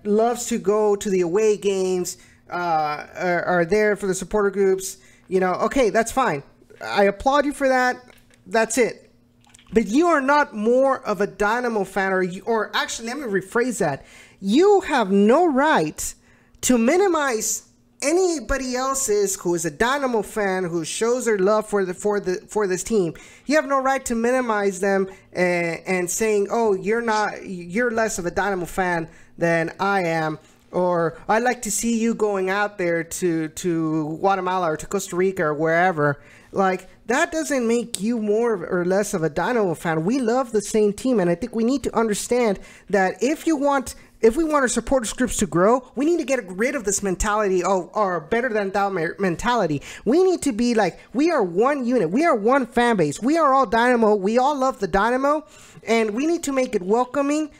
loves to go to the away games, are there for the supporter groups, okay, that's fine. I applaud you for that. That's it. But you are not more of a Dynamo fan, or actually, let me rephrase that. You have no right to minimize anybody else's who is a Dynamo fan who shows their love for this team. You have no right to minimize them and saying, "Oh, you're less of a Dynamo fan than I am," or "I'd like to see you going out there to Guatemala or to Costa Rica or wherever." Like, that doesn't make you more or less of a Dynamo fan. We love the same team, and I think we need to understand that if we want our supporters groups to grow, we need to get rid of this mentality of or better than thou mentality. We need to be like, we are one unit. We are one fan base. We are all Dynamo. We all love the Dynamo, and we need to make it welcoming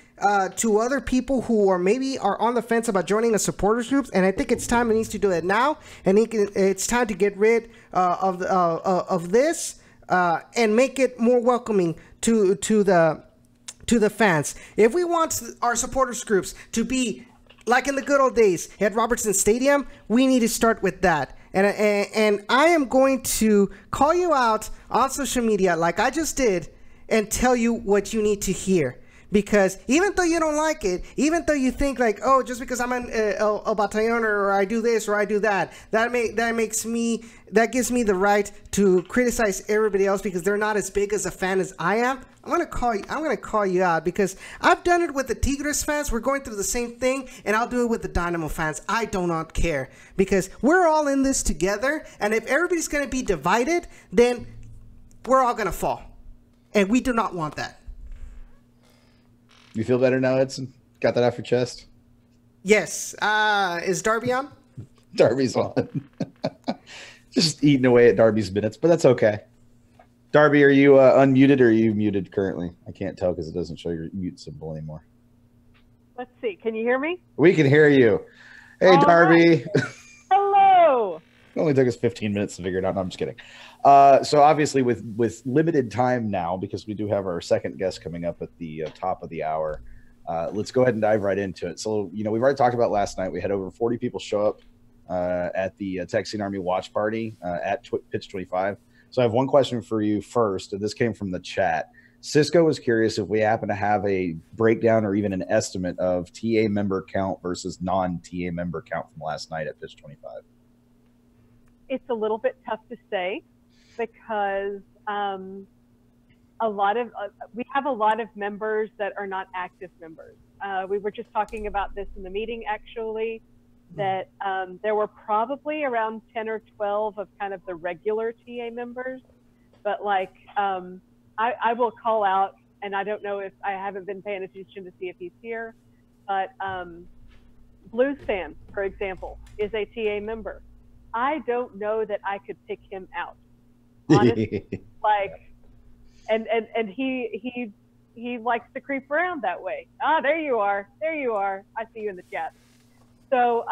to other people who are maybe are on the fence about joining a supporters groups. And I think it's time it needs to do it now. And it's time to get rid of this and make it more welcoming to the fans. If we want our supporters groups to be like in the good old days at Robertson Stadium, we need to start with that. And I am going to call you out on social media like I just did and tell you what you need to hear. Because even though you don't like it, even though you think like, oh, just because I'm a Battalion or I do this or I do that, that gives me the right to criticize everybody else because they're not as big as a fan as I am. I'm gonna call you out because I've done it with the Tigres fans. We're going through the same thing, and I'll do it with the Dynamo fans. I do not care because we're all in this together. And if everybody's gonna be divided, then we're all gonna fall, and we do not want that. You feel better now, Edson? Got that off your chest? Yes. Is Darby on? Darby's on. Just eating away at Darby's minutes, but that's okay. Darby, are you unmuted or are you muted currently? I can't tell because it doesn't show your mute symbol anymore. Let's see. Can you hear me? We can hear you. Hey, All Darby. Right. Hello. It only took us 15 minutes to figure it out. No, I'm just kidding. So obviously with limited time now, because we do have our second guest coming up at the top of the hour, let's go ahead and dive right into it. So, we've already talked about last night. We had over 40 people show up at the Texan Army watch party at Pitch 25. So I have one question for you first, and this came from the chat. Cisco was curious if we happen to have a breakdown or even an estimate of TA member count versus non-TA member count from last night at Pitch 25. It's a little bit tough to say because we have a lot of members that are not active members. We were just talking about this in the meeting, actually, that there were probably around 10 or 12 of kind of the regular TA members. But like, I will call out, and I don't know if I haven't been paying attention to see if he's here, but Blues Fan, for example, is a TA member. I don't know that I could pick him out. Honestly, like, and he likes to creep around that way. Ah, there you are. There you are. I see you in the chat. So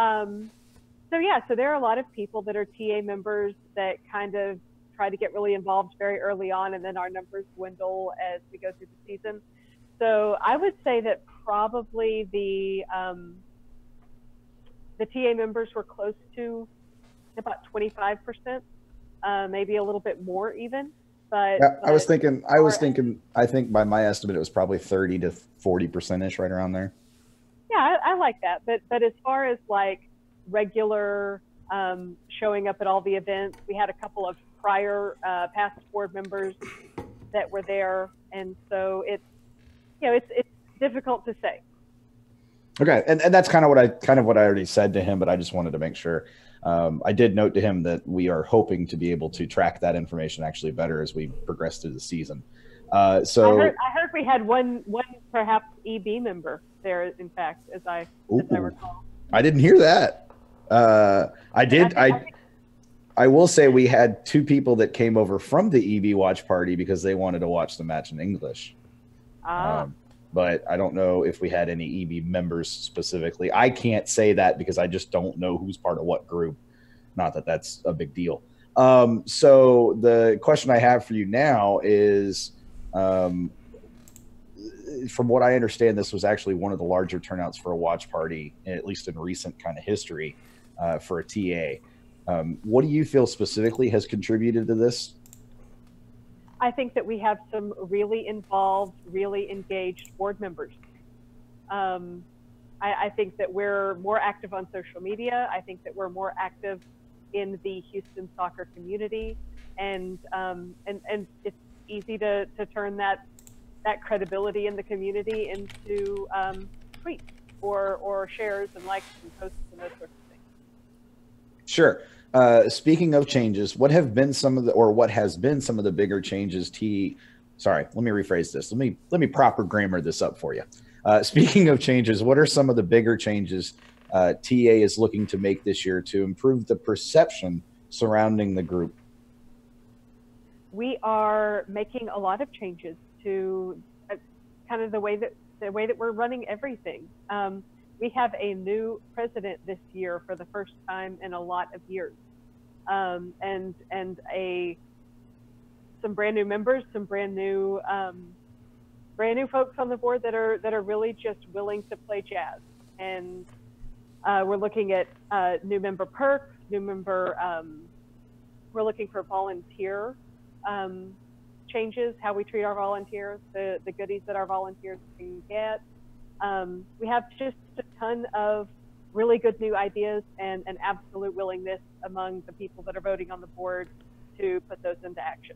yeah, so there are a lot of people that are TA members that kind of try to get really involved very early on, and then our numbers dwindle as we go through the season. So I would say that probably the TA members were close to about 25%, maybe a little bit more even. But yeah, I think by my estimate, it was probably 30 to 40%-ish, right around there. Yeah, I like that. But as far as like regular showing up at all the events, we had a couple of prior past board members that were there, and so it's difficult to say. Okay, and that's kind of what I already said to him, but I just wanted to make sure. I did note to him that we are hoping to be able to track that information actually better as we progress through the season. So I heard we had one perhaps EB member there, in fact, as I recall. I didn't hear that. I will say we had two people that came over from the EB watch party because they wanted to watch the match in English. But I don't know if we had any EB members specifically. I can't say that because I just don't know who's part of what group. Not that that's a big deal. So the question I have for you now is, from what I understand, this was actually one of the larger turnouts for a watch party, at least in recent kind of history, for a TA. What do you feel specifically has contributed to this? I think that we have some really involved, really engaged board members. I think that we're more active on social media. I think that we're more active in the Houston soccer community, and it's easy to turn that credibility in the community into tweets or shares and likes and posts and those sorts of things. Sure. Speaking of changes, what has been some of the bigger changes? Sorry, let me rephrase this. Let me proper grammar this up for you. Speaking of changes, what are some of the bigger changes TA is looking to make this year to improve the perception surrounding the group? We are making a lot of changes to kind of the way that we're running everything. We have a new president this year for the first time in a lot of years, and some brand new members, some brand new folks on the board that are really just willing to play jazz. And we're looking at new member perks, we're looking for volunteer changes, how we treat our volunteers, the goodies that our volunteers can get. We have just a ton of really good new ideas and an absolute willingness among the people that are voting on the board to put those into action.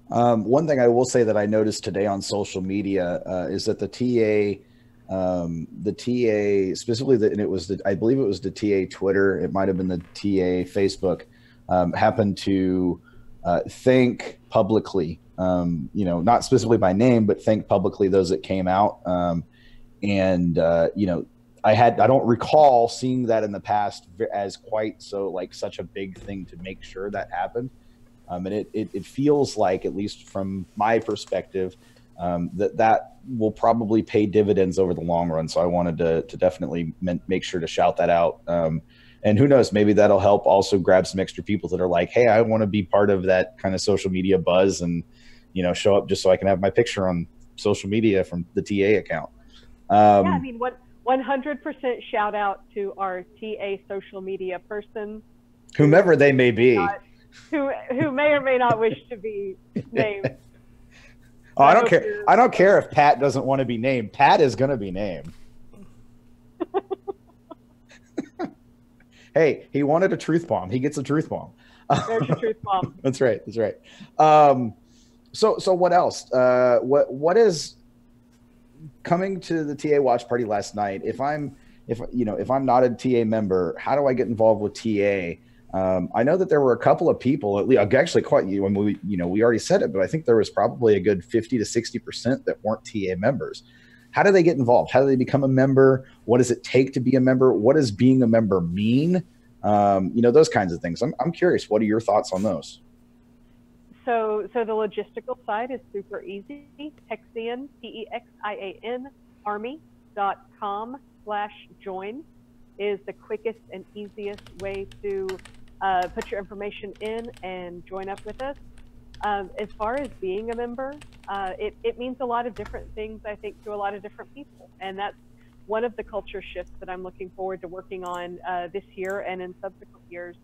One thing I will say that I noticed today on social media is that the TA specifically, and I believe it was the TA Twitter, it might have been the TA Facebook, happened to thank publicly, not specifically by name, but thank publicly those that came out. I don't recall seeing that in the past as quite so like such a big thing to make sure that happened. And it feels like, at least from my perspective, that will probably pay dividends over the long run. So I wanted to definitely make sure to shout that out. And who knows, maybe that'll help also grab some extra people that are like, hey, I want to be part of that kind of social media buzz and, show up just so I can have my picture on social media from the TA account. Yeah, I mean, 100% shout out to our TA social media person, whomever they may be, who may or may not wish to be named. Oh, I don't care. I don't care if Pat doesn't want to be named. Pat is going to be named. Hey, he wanted a truth bomb. He gets a truth bomb. There's your truth bomb. That's right. That's right. So what else? What is coming to the TA watch party last night? If I'm not a TA member, how do I get involved with TA? I know that there were a couple of people, actually quite, when we already said it, but I think there was probably a good 50 to 60% that weren't TA members. How do they get involved? How do they become a member? What does it take to be a member? What does being a member mean? Those kinds of things. I'm curious. What are your thoughts on those? So the logistical side is super easy. Texian, TEXIAN, army.com/join is the quickest and easiest way to put your information in and join up with us. As far as being a member, it means a lot of different things, I think, to a lot of different people. And that's one of the culture shifts that I'm looking forward to working on this year and in subsequent years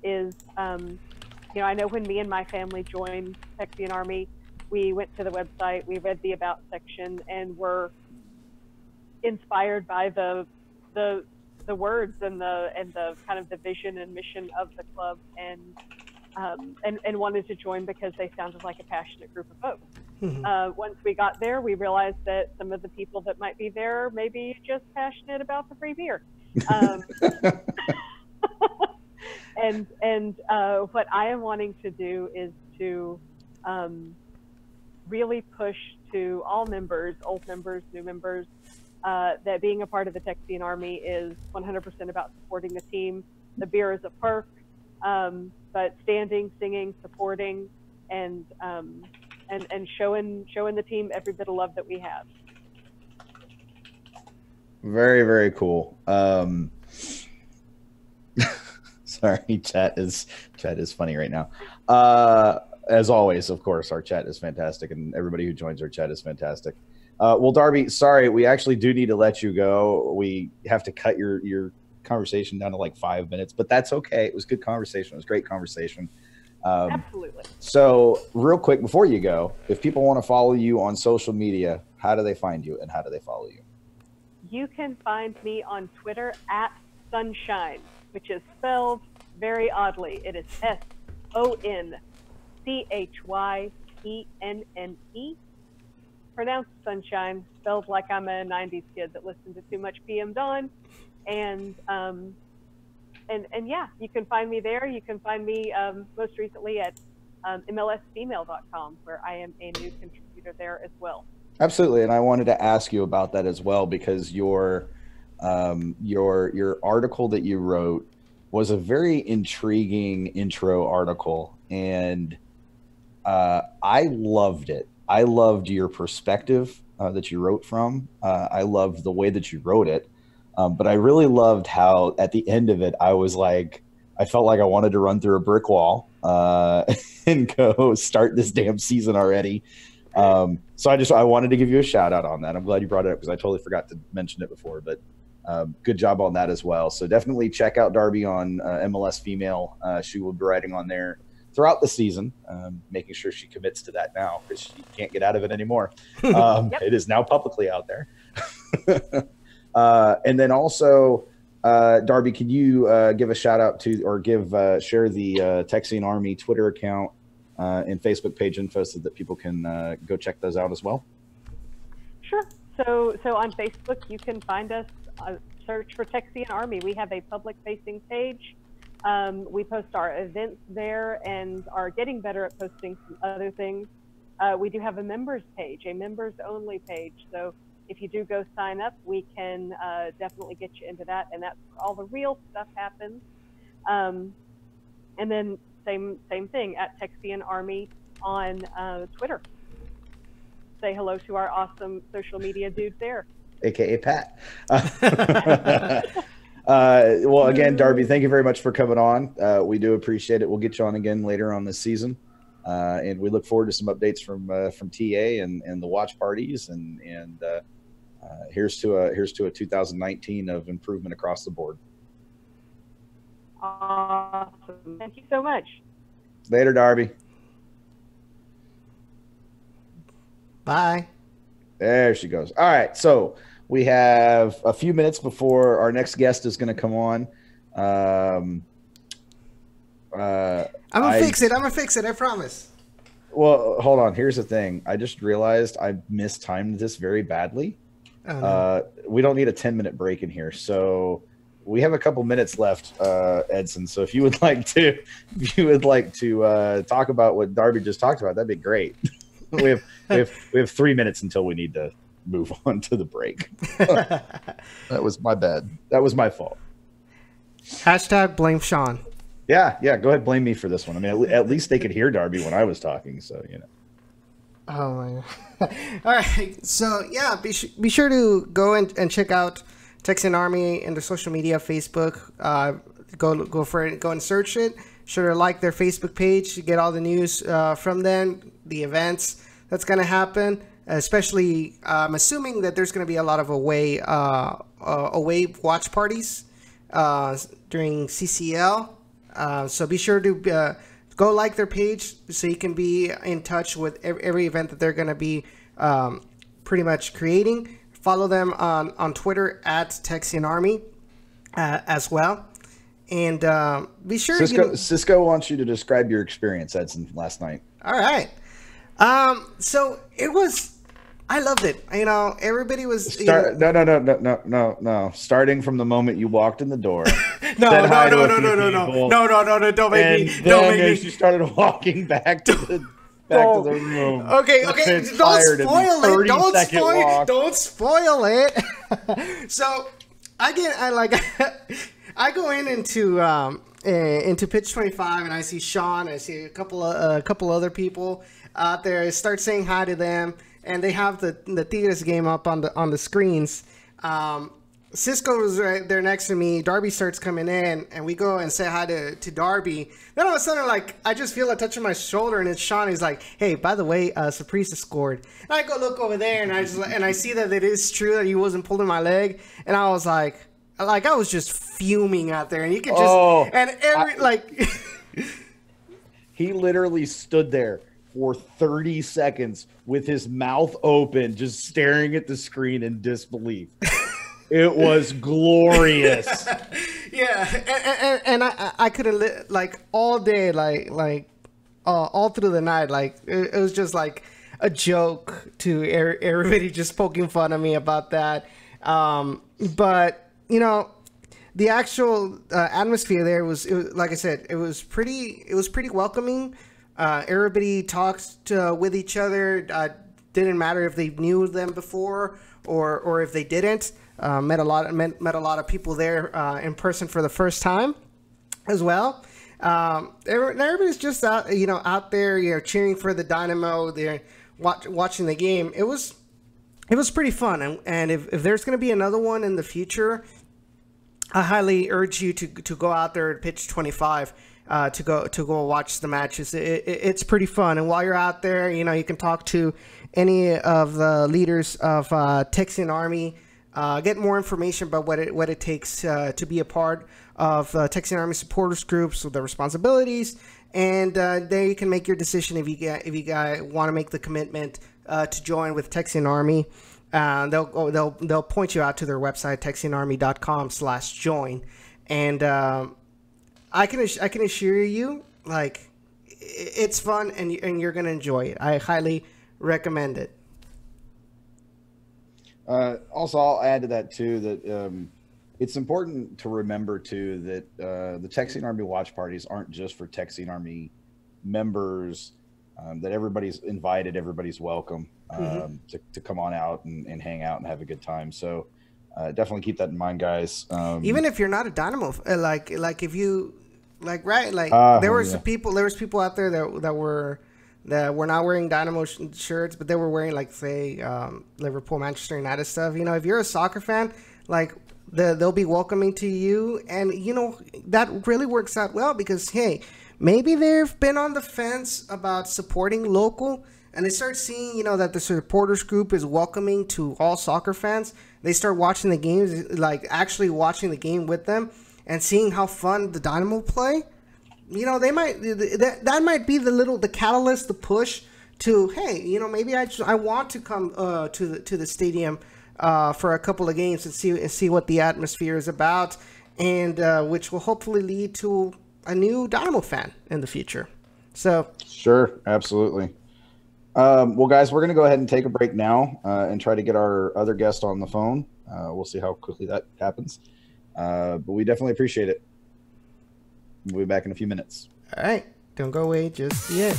is, I know when me and my family joined Texian Army, we went to the website, we read the About section, and were inspired by the words and the kind of the vision and mission of the club, and wanted to join because they sounded like a passionate group of folks. Once we got there, we realized that some of the people that might be there may be just passionate about the free beer. And what I am wanting to do is to really push to all members, old members, new members, that being a part of the Texian Army is 100% about supporting the team. The beer is a perk, but standing, singing, supporting, and showing the team every bit of love that we have. Very, very cool. Sorry, chat is funny right now. As always, of course, our chat is fantastic, and everybody who joins our chat is fantastic. Well, Darby, sorry, we actually do need to let you go. We have to cut your conversation down to like 5 minutes, but that's okay. It was good conversation. It was great conversation. Absolutely. So real quick, before you go, if people want to follow you on social media, how do they find you and how do they follow you? You can find me on Twitter at Sunshine, which is spelled very oddly. It is SONCHYENNE. Pronounced Sunshine, spelled like I'm a 90s kid that listened to too much PM Dawn. And and yeah, you can find me there. You can find me most recently at MLSfemale.com, where I am a new contributor there as well. Absolutely, and I wanted to ask you about that as well, because your article that you wrote was a very intriguing intro article, and I loved it. I loved your perspective that you wrote from. I loved the way that you wrote it, but I really loved how at the end of it, I felt like I wanted to run through a brick wall and go start this damn season already. So I wanted to give you a shout out on that. I'm glad you brought it up because I totally forgot to mention it before, but good job on that as well. So definitely check out Darby on MLS Female. She will be writing on there throughout the season, making sure she commits to that now because she can't get out of it anymore. Yep. It is now publicly out there. And then also, Darby, can you give a shout out to, or share the Texian Army Twitter account and Facebook page info so that people can go check those out as well? Sure. So on Facebook, you can find us, search for Texian Army. We have a public-facing page. We post our events there and are getting better at posting some other things. We do have a members page, a members-only page. So if you do go sign up, we can definitely get you into that, and that's where all the real stuff happens. And then same thing at Texian Army on Twitter. Say hello to our awesome social media dude there. AKA Pat. Well, again, Darby, thank you very much for coming on. We do appreciate it. We'll get you on again later on this season. And we look forward to some updates from TA and the watch parties. And here's to a 2019 of improvement across the board. Awesome. Thank you so much. Later, Darby. Bye. There she goes. All right. So we have a few minutes before our next guest is going to come on. I'm gonna fix it. I promise. Well, hold on. Here's the thing. I just realized I mistimed this very badly. Oh, no. We don't need a 10-minute break in here. So we have a couple minutes left, Edson. So if you would like to talk about what Darby just talked about, that'd be great. we have 3 minutes until we need to move on to the break. That was my bad. That was my fault. Hashtag blame Sean. Yeah. Go ahead, blame me for this one. I mean, at least they could hear Darby when I was talking. So Oh my God. All right. So yeah, be sure to go and check out Texian Army and their social media, Facebook. Go for it. Go and search it. Sure to like their Facebook page. You get all the news from them, the events that's going to happen. Especially, I'm assuming that there's going to be a lot of away watch parties during CCL. So be sure to go like their page so you can be in touch with every event that they're going to be pretty much creating. Follow them on Twitter at Texian Army as well. And be sure Cisco wants you to describe your experience, Edson, last night. All right. So it was. I loved it. Everybody was. No. Starting from the moment you walked in the door. No. Don't make me. Don't make me. She started walking back to the room. Okay. Don't spoil it. Don't spoil it. So I go into pitch 25 and I see Sean. I see a couple other people out there. I start saying hi to them. And they have the Tigres game up on the screens. Cisco was right there next to me. Darby starts coming in, and we go and say hi to Darby. Then all of a sudden, I just feel a touch on my shoulder, and it's Sean. He's like, "Hey, by the way, Saprissa scored." And I go look over there, and I see that it is true that he wasn't pulling my leg, and I was like I was just fuming out there, and you could just he literally stood there for 30 seconds with his mouth open, just staring at the screen in disbelief. It was glorious. Yeah, and I could have all day, all through the night. It was just like a joke to everybody just poking fun at me about that. But the actual atmosphere there was like I said, it was pretty welcoming. Everybody talked with each other. Didn't matter if they knew them before or if they didn't. Met a lot of people there in person for the first time as well. Everybody's just out there, cheering for the Dynamo. They're watching the game. It was pretty fun. And if there's going to be another one in the future, I highly urge you to go out there at pitch 25 to go watch the matches. It's pretty fun. And while you're out there, you can talk to any of the leaders of Texian Army. Get more information about what it takes to be a part of Texian Army supporters groups with their responsibilities, and there you can make your decision if you guys want to make the commitment to join with Texian Army. They'll point you out to their website, texianarmy.com/join, and I can assure you, like, it's fun and you're gonna enjoy it. I highly recommend it. Also, I'll add to that too that it's important to remember too that the Texian Army watch parties aren't just for Texian Army members. That everybody's invited, everybody's welcome to come on out and hang out and have a good time. So definitely keep that in mind, guys. Even if you're not a Dynamo, like if you there was people out there that were not wearing Dynamo shirts, but they were wearing, like, say, Liverpool, Manchester United stuff. If you're a soccer fan, like, they'll be welcoming to you. And, that really works out well because, hey, maybe they've been on the fence about supporting local, and they start seeing, that the supporters group is welcoming to all soccer fans. They start watching the games, like, actually watching the game with them and seeing how fun the Dynamo play. They might that might be the catalyst, the push to, hey, maybe I want to come to the stadium for a couple of games and see what the atmosphere is about, and which will hopefully lead to a new Dynamo fan in the future. So sure, absolutely. Well, guys, we're going to go ahead and take a break now and try to get our other guest on the phone. We'll see how quickly that happens, but we definitely appreciate it. We'll be back in a few minutes. All right. Don't go away just yet.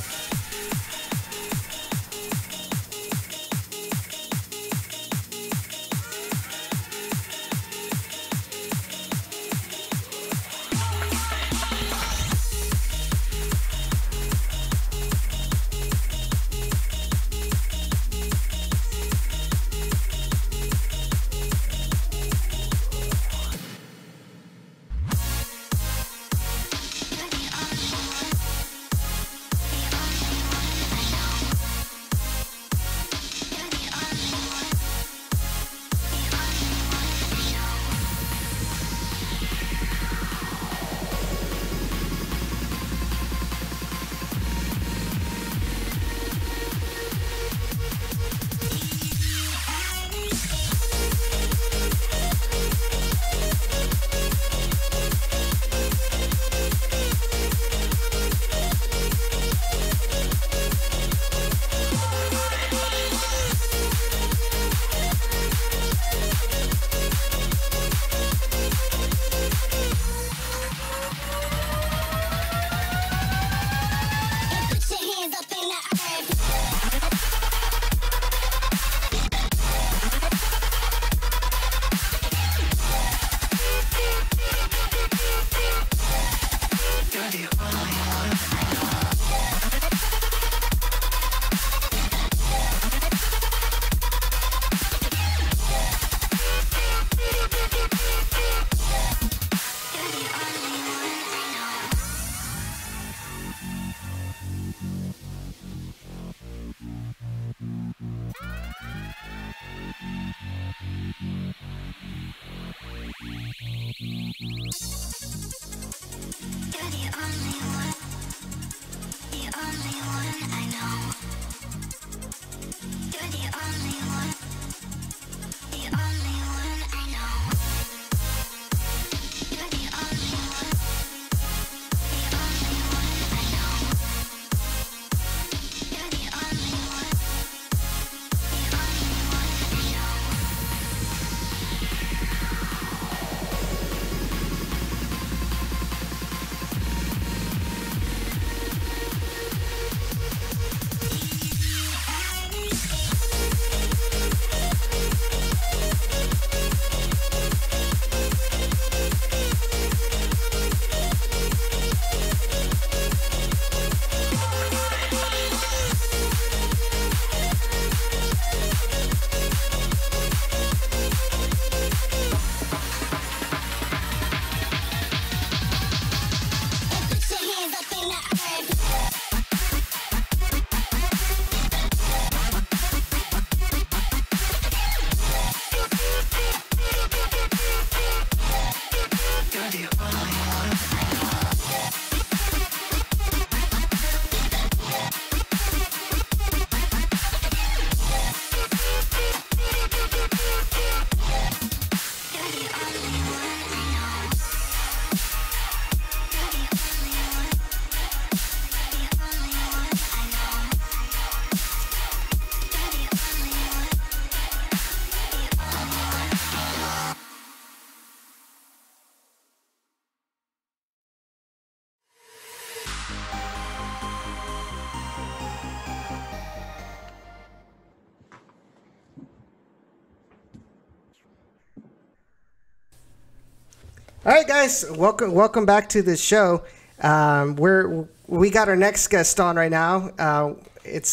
All right, guys, welcome back to the show. We got our next guest on right now. It's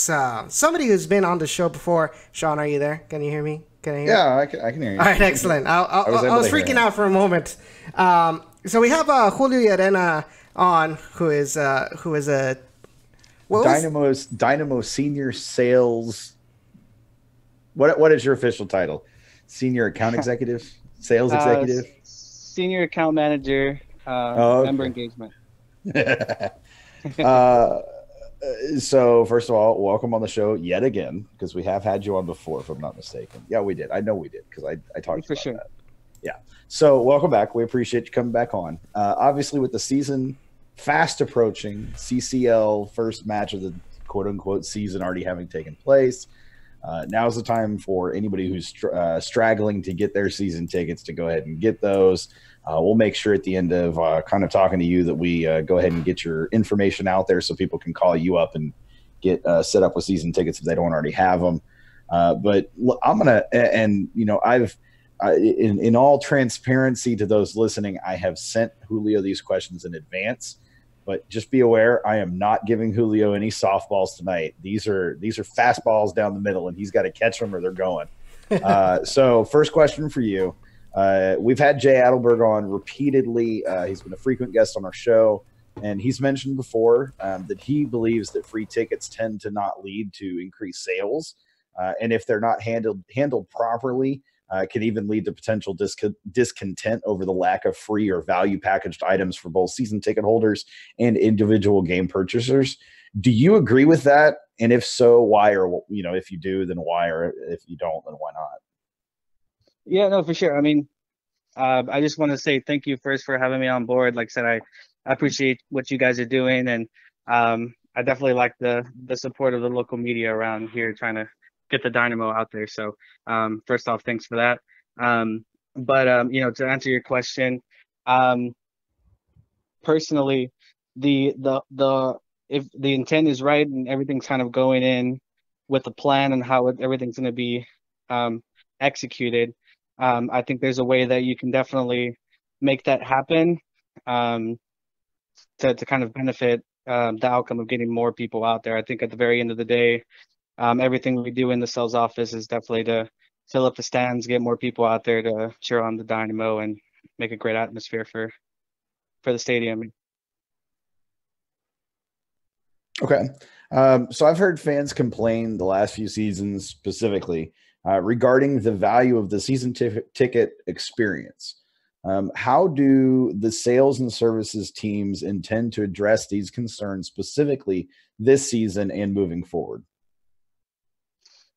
somebody who's been on the show before. Sean, are you there? Can you hear me? Can I hear? Yeah, I can hear you. All right, excellent. I was freaking out for a moment. So we have Julio Llerena on, who is a Dynamo senior sales. What is your official title? Senior account executive, sales executive, senior account manager, member engagement. So first of all, welcome on the show yet again, because we have had you on before, if I'm not mistaken. Yeah, we did. I know we did, because I talked about that. Yeah. So welcome back. We appreciate you coming back on. Obviously, with the season fast approaching, CCL first match of the quote unquote season already having taken place. Now's the time for anybody who's straggling to get their season tickets to go ahead and get those. We'll make sure at the end of kind of talking to you that we go ahead and get your information out there so people can call you up and get set up with season tickets if they don't already have them. But I'm going to, and you know, in all transparency to those listening, I have sent Julio these questions in advance. But just be aware, I am not giving Julio any softballs tonight. These are fastballs down the middle, and he's got to catch them or they're going. So first question for you. We've had Jay Adelberg on repeatedly. He's been a frequent guest on our show, and he's mentioned before that he believes that free tickets tend to not lead to increased sales. And if they're not handled properly, can even lead to potential discontent over the lack of free or value packaged items for both season ticket holders and individual game purchasers. Do you agree with that? And if so, why? Or, you know, if you do, then why? Or if you don't, then why not? Yeah, no, for sure. I mean, I just want to say thank you first for having me on board. Like I said, I appreciate what you guys are doing, and I definitely like the support of the local media around here trying to get the Dynamo out there. So first off, thanks for that. But you know, to answer your question, personally, if the intent is right and everything's kind of going in with a plan and how everything's going to be executed, I think there's a way that you can definitely make that happen to kind of benefit the outcome of getting more people out there. I think at the very end of the day, everything we do in the sales office is definitely to fill up the stands, get more people out there to cheer on the Dynamo, and make a great atmosphere for the stadium. Okay. So I've heard fans complain the last few seasons specifically regarding the value of the season ticket experience. How do the sales and services teams intend to address these concerns specifically this season and moving forward?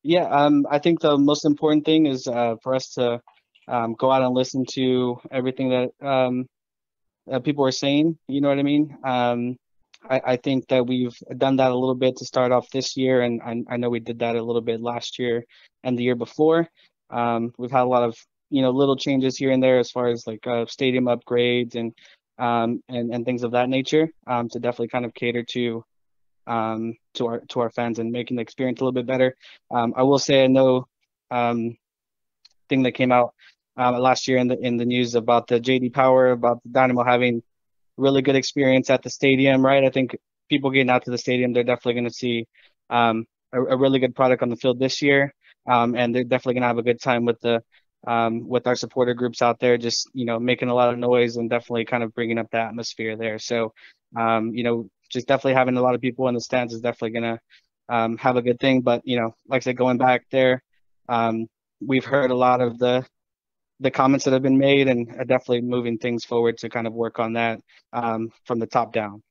Yeah, I think the most important thing is for us to go out and listen to everything that people are saying. You know what I mean? I think that we've done that a little bit to start off this year, and I know we did that a little bit last year and the year before. We've had a lot of little changes here and there as far as like stadium upgrades and things of that nature to definitely kind of cater to our fans and making the experience a little bit better. I will say I know thing that came out last year in the news about the JD Power, about the Dynamo having really good experience at the stadium, right? I think people getting out to the stadium, they're definitely going to see a really good product on the field this year, and they're definitely going to have a good time with our supporter groups out there, just making a lot of noise and definitely kind of bringing up the atmosphere there. So just definitely having a lot of people in the stands is definitely going to have a good thing. But like I said, going back there, we've heard a lot of the comments that have been made, and are definitely moving things forward to kind of work on that from the top down.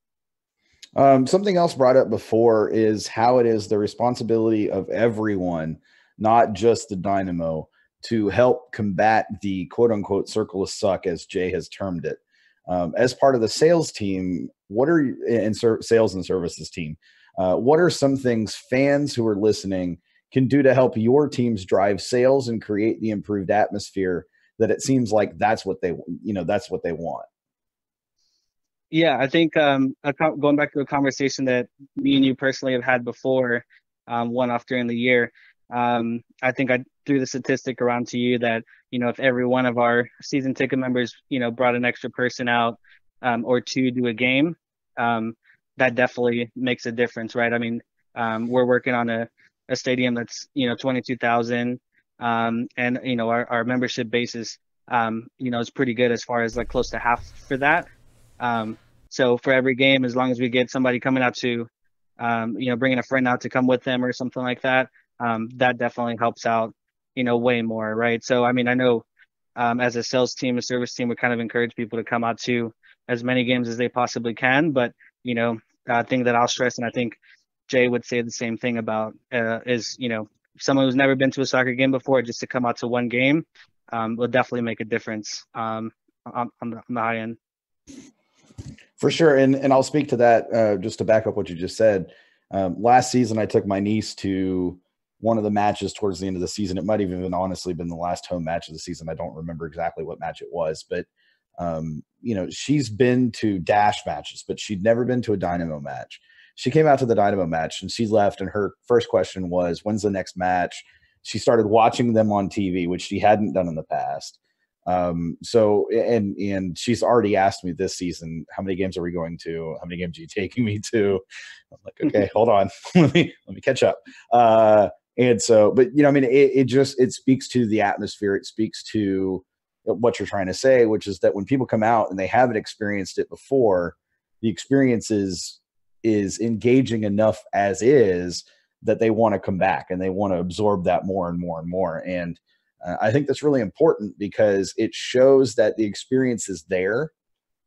Something else brought up before is how it is the responsibility of everyone, not just the Dynamo, to help combat the quote unquote circle of suck, as Jay has termed it. As part of the sales team, sales and services team, what are some things fans who are listening can do to help your teams drive sales and create the improved atmosphere that it seems like that's what they want? Yeah, I think going back to a conversation that me and you personally have had before, one off during the year, I think I threw the statistic around to you that, if every one of our season ticket members, brought an extra person out, or two to a game, that definitely makes a difference, right? I mean, we're working on a stadium that's, 22,000, and, our membership base is, is pretty good as far as like close to half for that. So for every game, as long as we get somebody coming out to, bringing a friend out to come with them or something like that, that definitely helps out, way more, right? So, I mean, I know, as a sales team, a service team, we kind of encourage people to come out to as many games as they possibly can. But, thing that I'll stress, and I think Jay would say the same thing about, is, someone who's never been to a soccer game before, just to come out to one game, will definitely make a difference, on the high end. For sure. And I'll speak to that, just to back up what you just said. Last season, I took my niece to one of the matches towards the end of the season. It might have even honestly been the last home match of the season. I don't remember exactly what match it was, but she's been to Dash matches, but she'd never been to a Dynamo match. She came out to the Dynamo match and she left, and her first question was, when's the next match? She started watching them on TV, which she hadn't done in the past. And she's already asked me this season, how many games are we going to? How many games are you taking me to? I'm like, okay, hold on. let me catch up. And so, but it speaks to the atmosphere. It speaks to what you're trying to say, which is that when people come out and they haven't experienced it before, the experience is engaging enough as is that they want to come back and they want to absorb that more and more and more. And I think that's really important because it shows that the experience is there.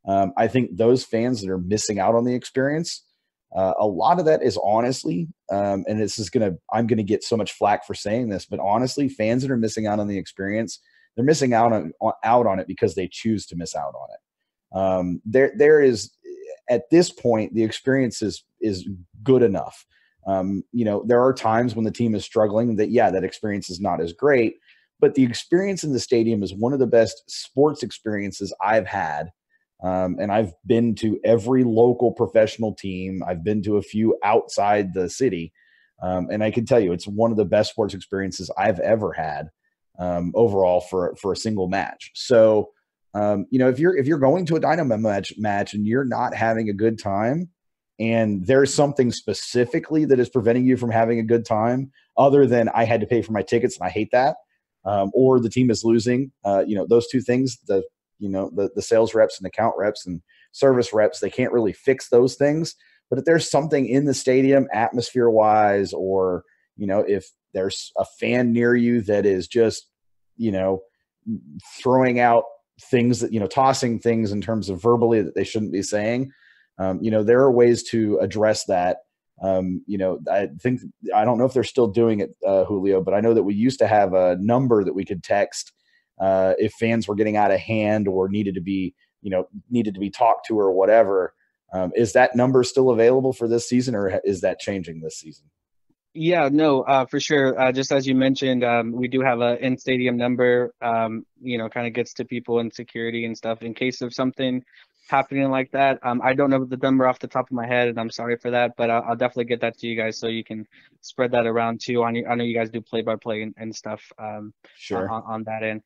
I think those fans that are missing out on the experience, a lot of that is honestly, and I'm going to get so much flack for saying this, but honestly, fans that are missing out on the experience, they're missing out on it because they choose to miss out on it. There is, at this point, the experience is good enough. There are times when the team is struggling that experience is not as great, but the experience in the stadium is one of the best sports experiences I've had. And I've been to every local professional team. I've been to a few outside the city. And I can tell you, it's one of the best sports experiences I've ever had, overall for a single match. So, if you're going to a Dynamo match and you're not having a good time, and there's something specifically that is preventing you from having a good time, other than I had to pay for my tickets and I hate that, or the team is losing, those two things, the sales reps and account reps and service reps, they can't really fix those things. But if there's something in the stadium atmosphere wise, or, if there's a fan near you that is just, throwing out things that, tossing things in terms of verbally that they shouldn't be saying, there are ways to address that. I think, I don't know if they're still doing it, Julio, but I know that we used to have a number that we could text if fans were getting out of hand or needed to be talked to or whatever. Is that number still available for this season, or is that changing this season? Yeah, no, for sure. Just as you mentioned, we do have a in-stadium number, kind of gets to people in security and stuff in case of something happening like that. I don't know the number off the top of my head, and I'm sorry for that, but I'll definitely get that to you guys so you can spread that around too. I know you guys do play-by-play and stuff, Sure. on that end.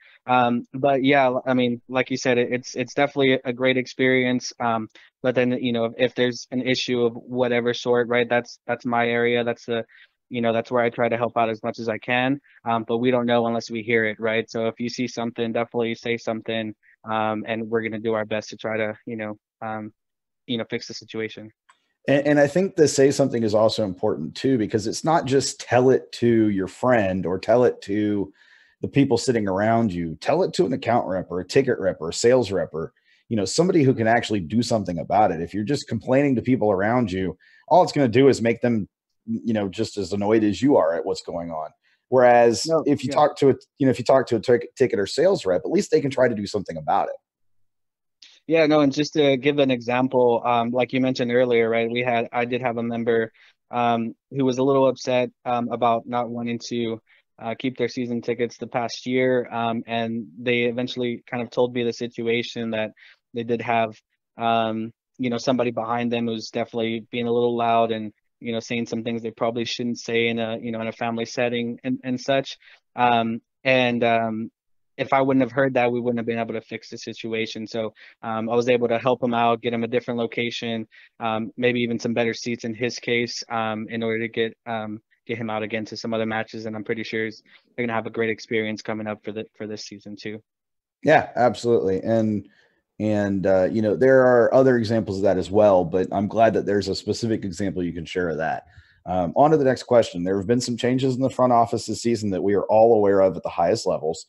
But yeah, I mean, like you said, it's definitely a great experience. But then, if there's an issue of whatever sort, right, that's my area. That's that's where I try to help out as much as I can. But we don't know unless we hear it, right? So if you see something, definitely say something. And we're going to do our best to try to, fix the situation. And I think the say something is also important too, because it's not just tell it to your friend or tell it to the people sitting around you. Tell it to an account rep or a ticket rep or a sales rep or, somebody who can actually do something about it. If you're just complaining to people around you, all it's going to do is make them, just as annoyed as you are at what's going on. Whereas if you talk to a ticket or sales rep, at least they can try to do something about it. Yeah, no, and just to give an example, like you mentioned earlier, right? I did have a member who was a little upset about not wanting to keep their season tickets the past year, and they eventually kind of told me the situation that they did have, somebody behind them who's definitely being a little loud and saying some things they probably shouldn't say in a family setting and such. If I wouldn't have heard that, we wouldn't have been able to fix the situation. So I was able to help him out, get him a different location, maybe even some better seats in his case, in order to get him out again to some other matches. And I'm pretty sure they're going to have a great experience coming up for this season too. Yeah, absolutely. And there are other examples of that as well, but I'm glad that there's a specific example you can share of that. On to the next question. There have been some changes in the front office this season that we are all aware of at the highest levels.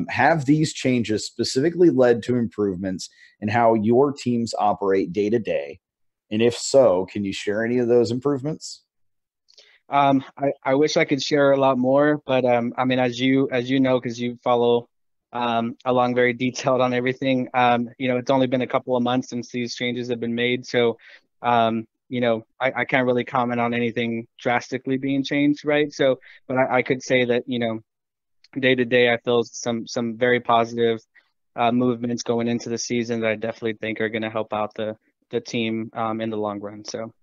Have these changes specifically led to improvements in how your teams operate day to day? And if so, can you share any of those improvements? I wish I could share a lot more, but I mean, as you know, because you follow along very detailed on everything, it's only been a couple of months since these changes have been made. So, I can't really comment on anything drastically being changed, right? So, but I could say that, day to day, I feel some very positive movements going into the season that I definitely think are going to help out the team in the long run. So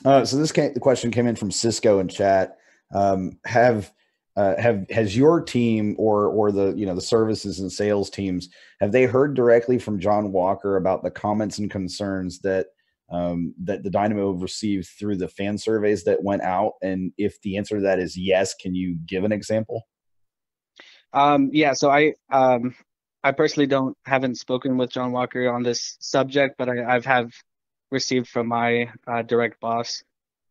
the question came in from Cisco in chat. Has your team or the services and sales teams, have they heard directly from John Walker about the comments and concerns that the Dynamo received through the fan surveys that went out? And if the answer to that is yes, can you give an example? So I personally haven't spoken with John Walker on this subject, but I've received from my direct boss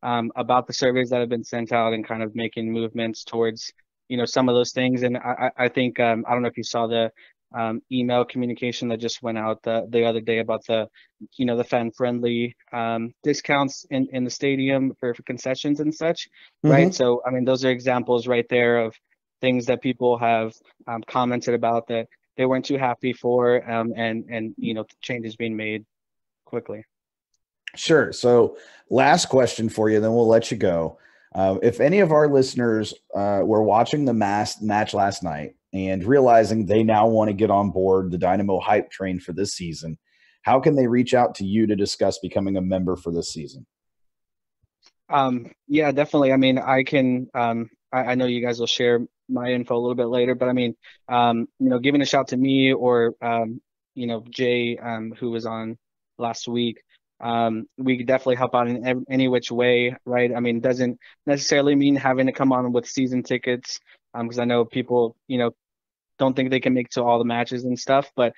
about the surveys that have been sent out and kind of making movements towards some of those things. And I think I don't know if you saw the email communication that just went out the other day about the fan friendly discounts in the stadium for concessions and such, right? So I mean, those are examples right there of things that people have commented about that they weren't too happy for, and changes being made quickly. Sure. So last question for you, then we'll let you go. If any of our listeners were watching the match last night and realizing they now want to get on board the Dynamo hype train for this season, how can they reach out to you to discuss becoming a member for this season? Yeah, definitely. I mean, I can, I know you guys will share my info a little bit later, but I mean, giving a shout to me or, Jay, who was on last week, we could definitely help out in any which way, right? I mean, doesn't necessarily mean having to come on with season tickets, because I know people, don't think they can make it to all the matches and stuff, but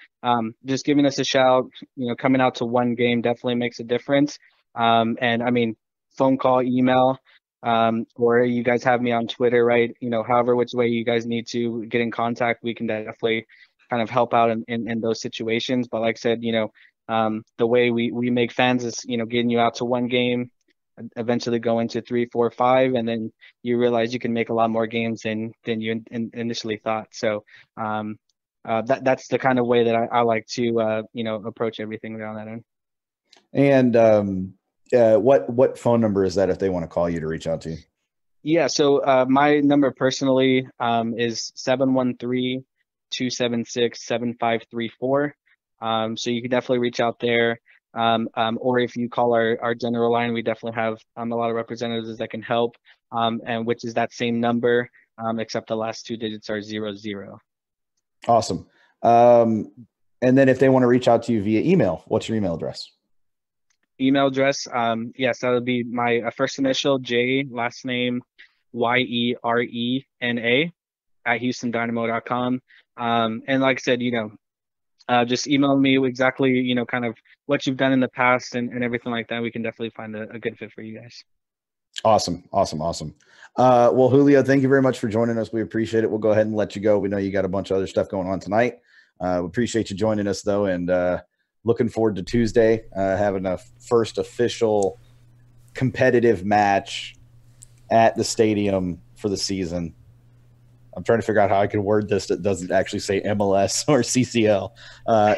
just giving us a shout, coming out to one game definitely makes a difference. And I mean, phone call, email, or you guys have me on Twitter, right? However which way you guys need to get in contact, we can definitely kind of help out in those situations. But like I said, the way we make fans is, getting you out to one game, eventually go into 3, 4, 5, and then you realize you can make a lot more games than you initially thought. So that's the kind of way that I like to approach everything there on that end. And what phone number is that if they want to call you to reach out to you? Yeah, so my number personally is 713-276-7534. So you can definitely reach out there. Or if you call our general line, we definitely have a lot of representatives that can help, and which is that same number, except the last 2 digits are 00. Awesome. And then if they want to reach out to you via email, what's your email address? Email address, yes, that would be my first initial J, last name YERENA @HoustonDynamo.com. And like I said, just email me exactly, kind of what you've done in the past and everything like that. We can definitely find a good fit for you guys. Awesome. Well, Julio, thank you very much for joining us. We appreciate it. We'll go ahead and let you go. We know you got a bunch of other stuff going on tonight. We appreciate you joining us, though, and looking forward to Tuesday, having a first official competitive match at the stadium for the season. I'm trying to figure out how I can word this that doesn't actually say MLS or CCL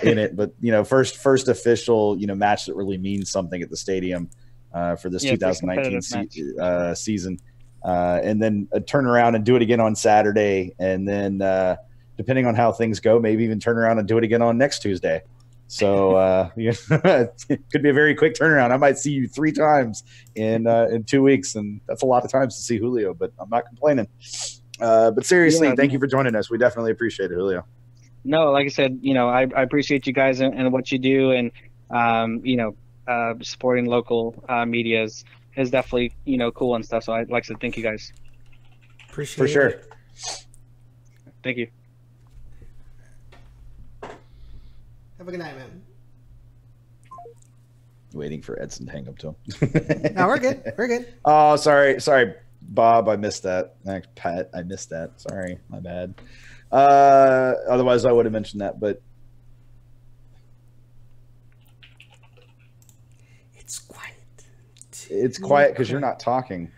in it, but first official match that really means something at the stadium for this 2019 season, and then turn around and do it again on Saturday, and then depending on how things go, maybe even turn around and do it again on next Tuesday. So it could be a very quick turnaround. I might see you 3 times in 2 weeks, and that's a lot of times to see Julio. But I'm not complaining. But seriously, thank you for joining us. We definitely appreciate it, Julio. No, like I said, I appreciate you guys and what you do, and supporting local media is definitely cool and stuff. So I'd like to thank you guys. Appreciate For sure. it. Thank you. Have a good night, man. Waiting for Edson to hang up to him. No, we're good. We're good. Oh, sorry, Bob. I missed that. Pat, I missed that. Sorry, my bad. Otherwise, I would have mentioned that, but it's quiet. It's quiet because you're not talking.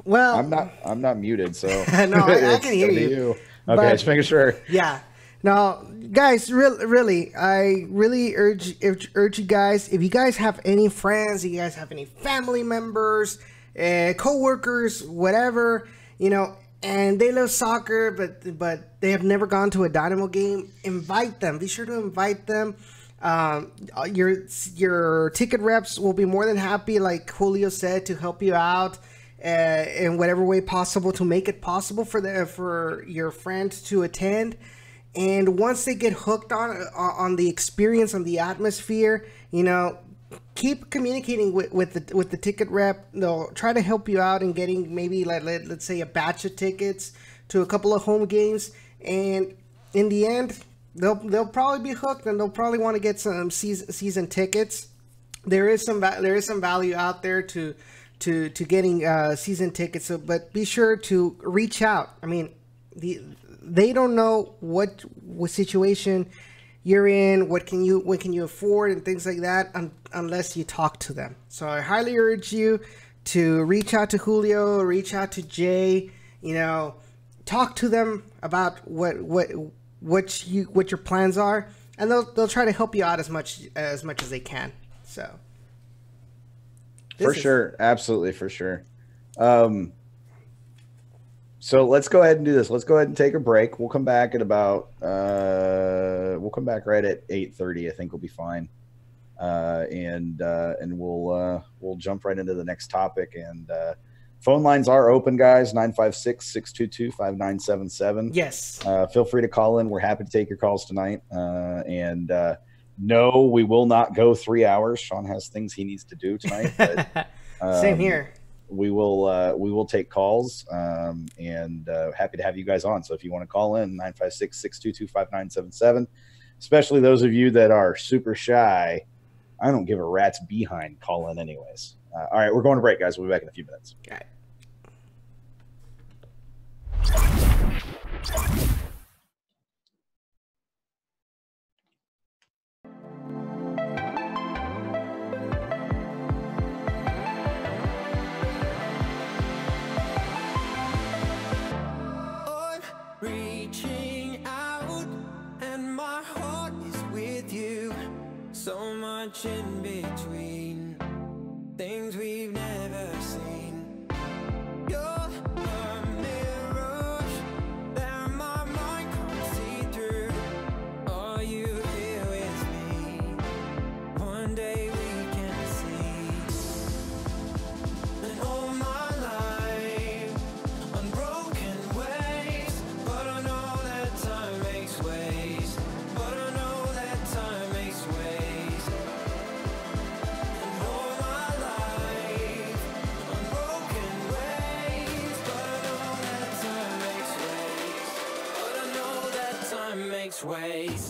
Well, I'm not muted, so no, I can hear you. Okay, But- just making sure. Yeah. Now, guys, really, I really urge you guys, if you guys have any friends, if you guys have any family members, co-workers, whatever, and they love soccer, but they have never gone to a Dynamo game, invite them. Be sure to invite them. Your ticket reps will be more than happy, like Julio said, to help you out in whatever way possible to make it possible for your friends to attend. And once they get hooked on the experience, on the atmosphere, keep communicating with the ticket rep. They'll try to help you out in getting maybe let's say a batch of tickets to a couple of home games. And in the end, they'll probably be hooked, and they'll probably want to get some season tickets. There is some value out there to getting season tickets. So, but be sure to reach out. I mean, they don't know what situation you're in, what can you afford, and things like that, unless you talk to them. So I highly urge you to reach out to Julio, reach out to Jay, talk to them about what your plans are, and they'll try to help you out as much as they can. So Sure, absolutely, for sure. So let's go ahead and do this. Let's go ahead and take a break. We'll come back at about we'll come back right at 8:30. I think we'll be fine. And we'll jump right into the next topic. And phone lines are open, guys. 956-622-5977. yes, Feel free to call in. We're happy to take your calls tonight. No, we will not go 3 hours. Sean has things he needs to do tonight. But, same here. we will take calls, and happy to have you guys on. So if you want to call in, 956-622-5977, especially those of you that are super shy, I don't give a rat's behind, call in anyways. All right, we're going to break, guys. We'll be back in a few minutes. All right. Reaching out, and my heart is with you. So much in between, things we've never seen. You're a mirage that my mind can't see through. Are you here with me? One day we can see. And all my life, unbroken ways, but I know that time makes ways. But I know that time makes ways. And all my life, unbroken ways, but I know that time makes ways. But I know that time makes ways.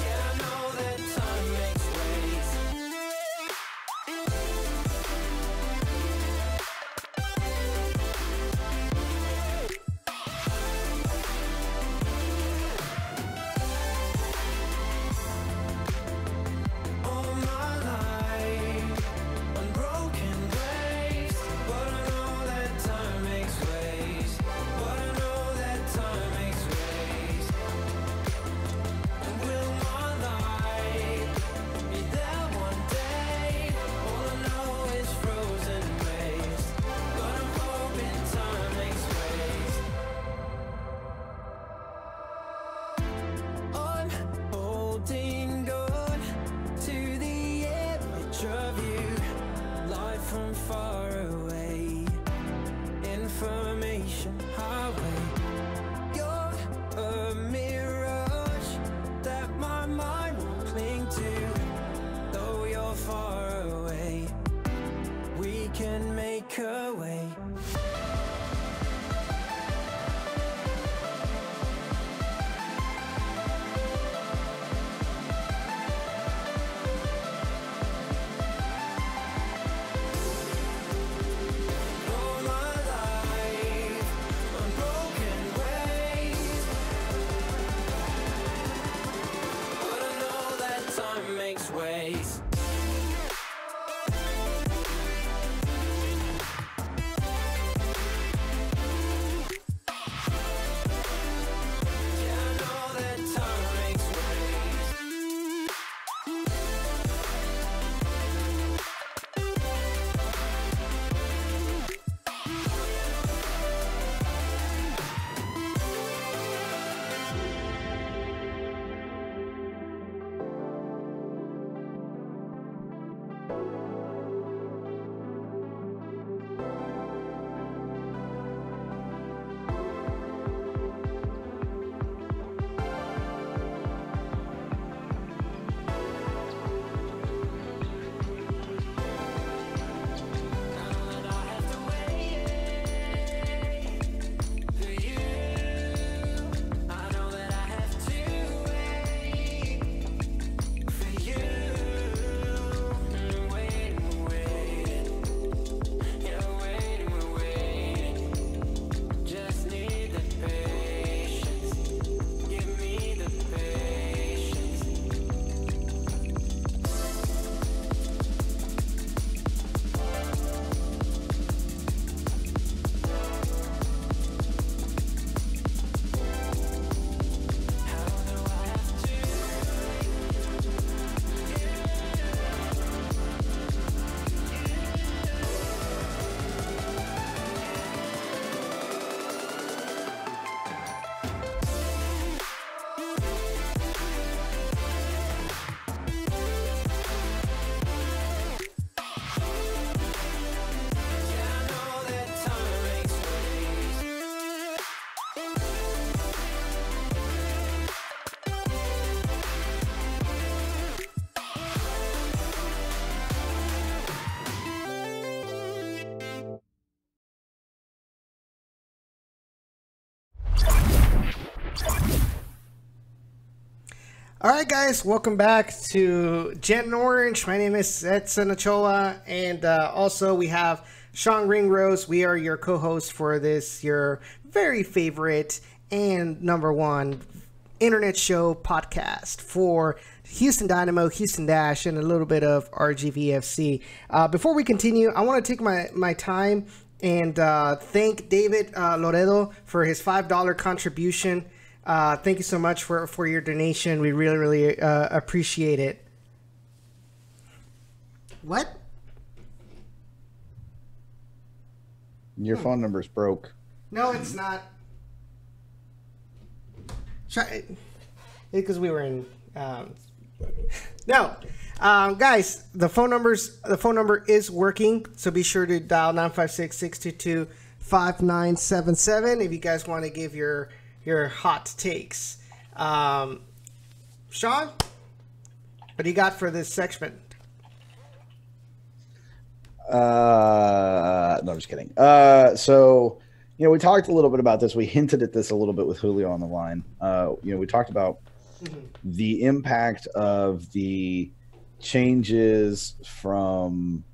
Yeah, I know that time makes ways. All my life, unbroken ways. Yeah, I know that time makes waves. All right, guys, welcome back to Jet and Orange. My name is Edson Ochoa, and also we have Sean Ringrose. We are your co-hosts for this, your very favorite and number one internet show podcast for Houston Dynamo, Houston Dash, and a little bit of RGVFC. Before we continue, I want to take my time and thank David Loredo for his $5 contribution. Thank you so much for your donation. We really appreciate it. What? Your phone number's broke. No, it's not. Try because we were in. No, guys, the phone number is working. So be sure to dial 956-622-5977 if you guys want to give your hot takes. Sean, what do you got for this segment? No, I'm just kidding. So, we talked a little bit about this. We hinted at this a little bit with Julio on the line. We talked about the impact of the changes from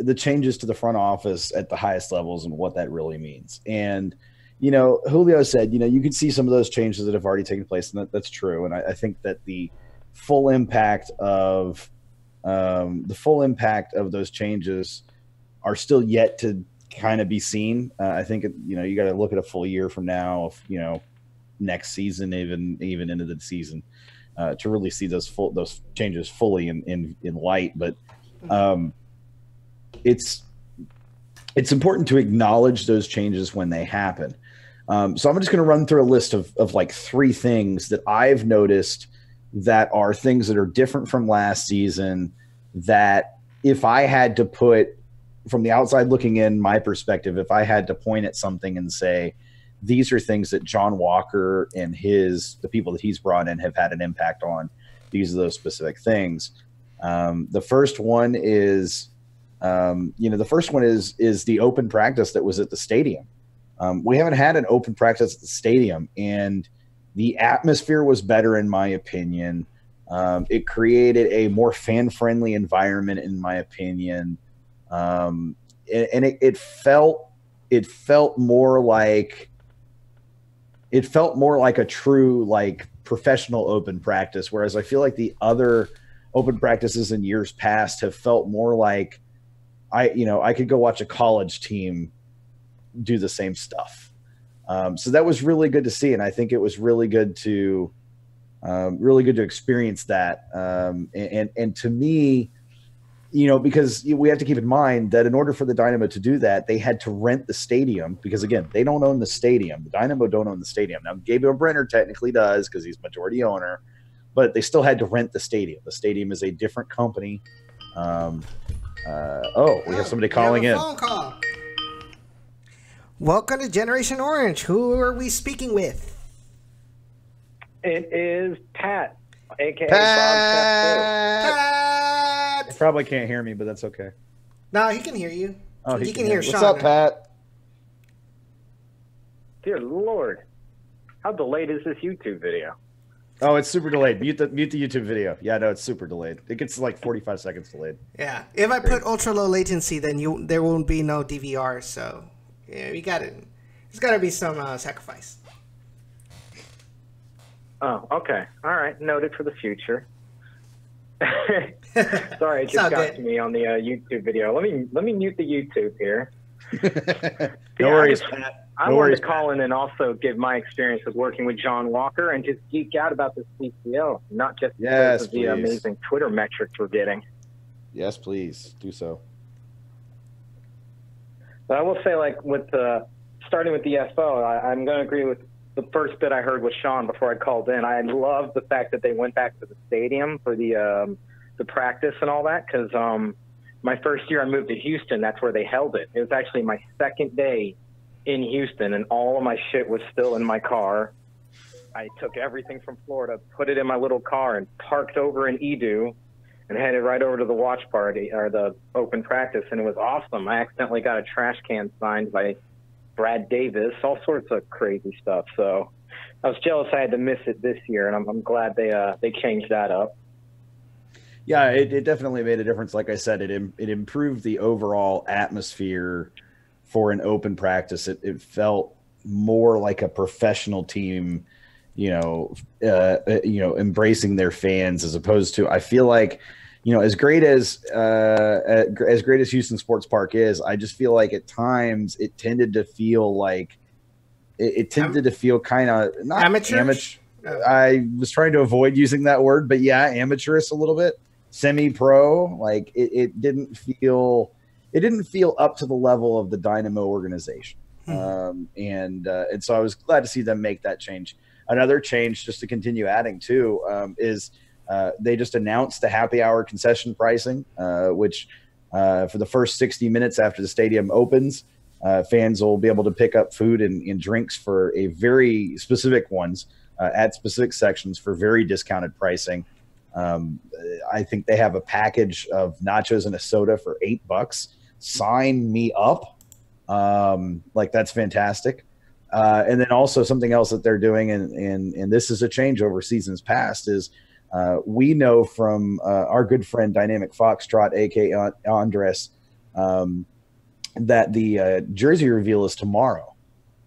the changes to the front office at the highest levels and what that really means. And Julio said, you can see some of those changes that have already taken place, and that's true. And I think that the full impact of those changes are still yet to kind of be seen. I think you got to look at a full year from now, next season, even into the season, to really see those changes fully in light. But it's important to acknowledge those changes when they happen. So I'm just going to run through a list of like 3 things that I've noticed that are things that are different from last season, that if I had to put, from the outside looking in, my perspective, if I had to point at something and say, these are things that John Walker and the people that he's brought in have had an impact on, these are those specific things. The first one is, the open practice that was at the stadium. We haven't had an open practice at the stadium, and the atmosphere was better, in my opinion. It created a more fan-friendly environment, in my opinion. And it felt more like a true, like, professional open practice. Whereas I feel like the other open practices in years past have felt more like I could go watch a college team do the same stuff. So that was really good to see, and I think it was really good to experience that. And to me, because we have to keep in mind that in order for the Dynamo to do that, they had to rent the stadium, because again, they don't own the stadium. The Dynamo don't own the stadium. Now, Gabriel Brenner technically does because he's majority owner, but they still had to rent the stadium. The stadium is a different company. We have somebody calling in. Phone call. Welcome to Generation Orange. Who are we speaking with? It is Pat, a.k.a. Pat! You probably can't hear me, but that's okay. No, he can hear you. Oh, he can hear Sean. What's up, Pat? Dear Lord, how delayed is this YouTube video? Oh, it's super delayed. Mute the YouTube video. Yeah, no, it's super delayed. It gets like 45 seconds delayed. Yeah. If I put ultra low latency, then there won't be no DVR. So, yeah, we got it. There's got to be some sacrifice. Oh, okay. All right. Noted for the future. Sorry, it just got to me on the YouTube video. Let me mute the YouTube here. No worries, Pat. I wanted to call in and also give my experience with working with John Walker and just geek out about this CCL, not just because of the amazing Twitter metrics we're getting. Yes, please do so. But I will say, like, starting with the FO, I'm going to agree with the first bit I heard with Sean before I called in. I love the fact that they went back to the stadium for the practice and all that, because my first year I moved to Houston, that's where they held it. It was actually my second day in Houston, and all of my shit was still in my car. I took everything from Florida, put it in my little car, and parked over in Edu and headed right over to the watch party, or the open practice, and it was awesome. I accidentally got a trash can signed by Brad Davis, all sorts of crazy stuff. So I was jealous I had to miss it this year, and I'm glad they changed that up. Yeah, it definitely made a difference. Like I said, it improved the overall atmosphere for an open practice. It felt more like a professional team, embracing their fans, as opposed to, I feel like, as great as Houston Sports Park is, I just feel like at times it tended to feel like kind of not amateur. I was trying to avoid using that word, but yeah, amateurish a little bit, semi-pro. Like it didn't feel up to the level of the Dynamo organization. And so I was glad to see them make that change. Another change, just to continue adding to, is they just announced the happy hour concession pricing, which for the first 60 minutes after the stadium opens, fans will be able to pick up food and drinks for a very specific ones at specific sections for very discounted pricing. I think they have a package of nachos and a soda for $8. Sign me up. Like, that's fantastic. And then also something else that they're doing, and this is a change over seasons past, is we know from our good friend Dynamic Foxtrot, aka Andres, that the jersey reveal is tomorrow.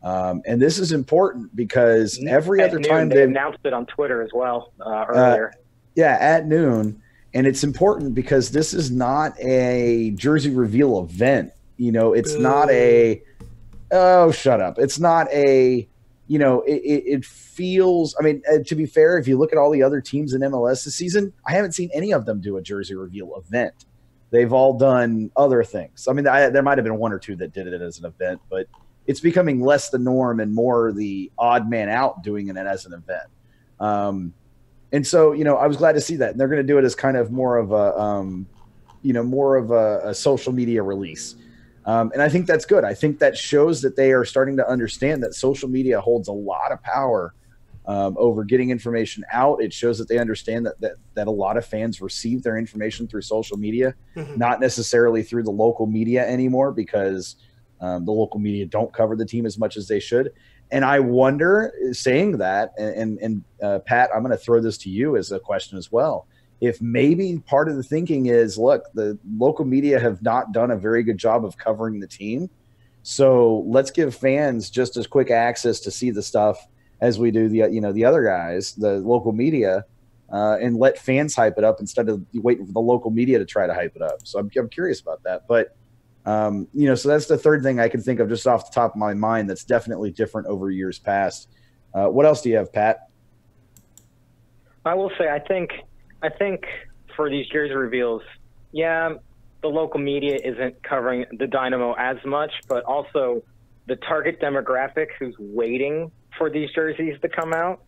And this is important because every other time they announced it on Twitter as well earlier. Yeah, at noon. And it's important because this is not a jersey reveal event. It's not a – oh, shut up. It's not a – it feels – I mean, to be fair, if you look at all the other teams in MLS this season, I haven't seen any of them do a jersey reveal event. They've all done other things. I mean, there might have been one or two that did it as an event, but it's becoming less the norm and more the odd man out doing it as an event. And so, I was glad to see that. And they're going to do it as kind of more of a social media release. And I think that's good. I think that shows that they are starting to understand that social media holds a lot of power over getting information out. It shows that they understand that a lot of fans receive their information through social media, not necessarily through the local media anymore, because the local media don't cover the team as much as they should. And I wonder, saying that, and Pat, I'm going to throw this to you as a question as well. If maybe part of the thinking is, look, the local media have not done a very good job of covering the team. So let's give fans just as quick access to see the stuff as we do the other guys, the local media. and let fans hype it up instead of waiting for the local media to try to hype it up. So I'm curious about that. But, so that's the third thing I can think of just off the top of my mind that's definitely different over years past. What else do you have, Pat? I will say, I think for these jersey reveals, yeah, the local media isn't covering the Dynamo as much, but also the target demographic who's waiting for these jerseys to come out,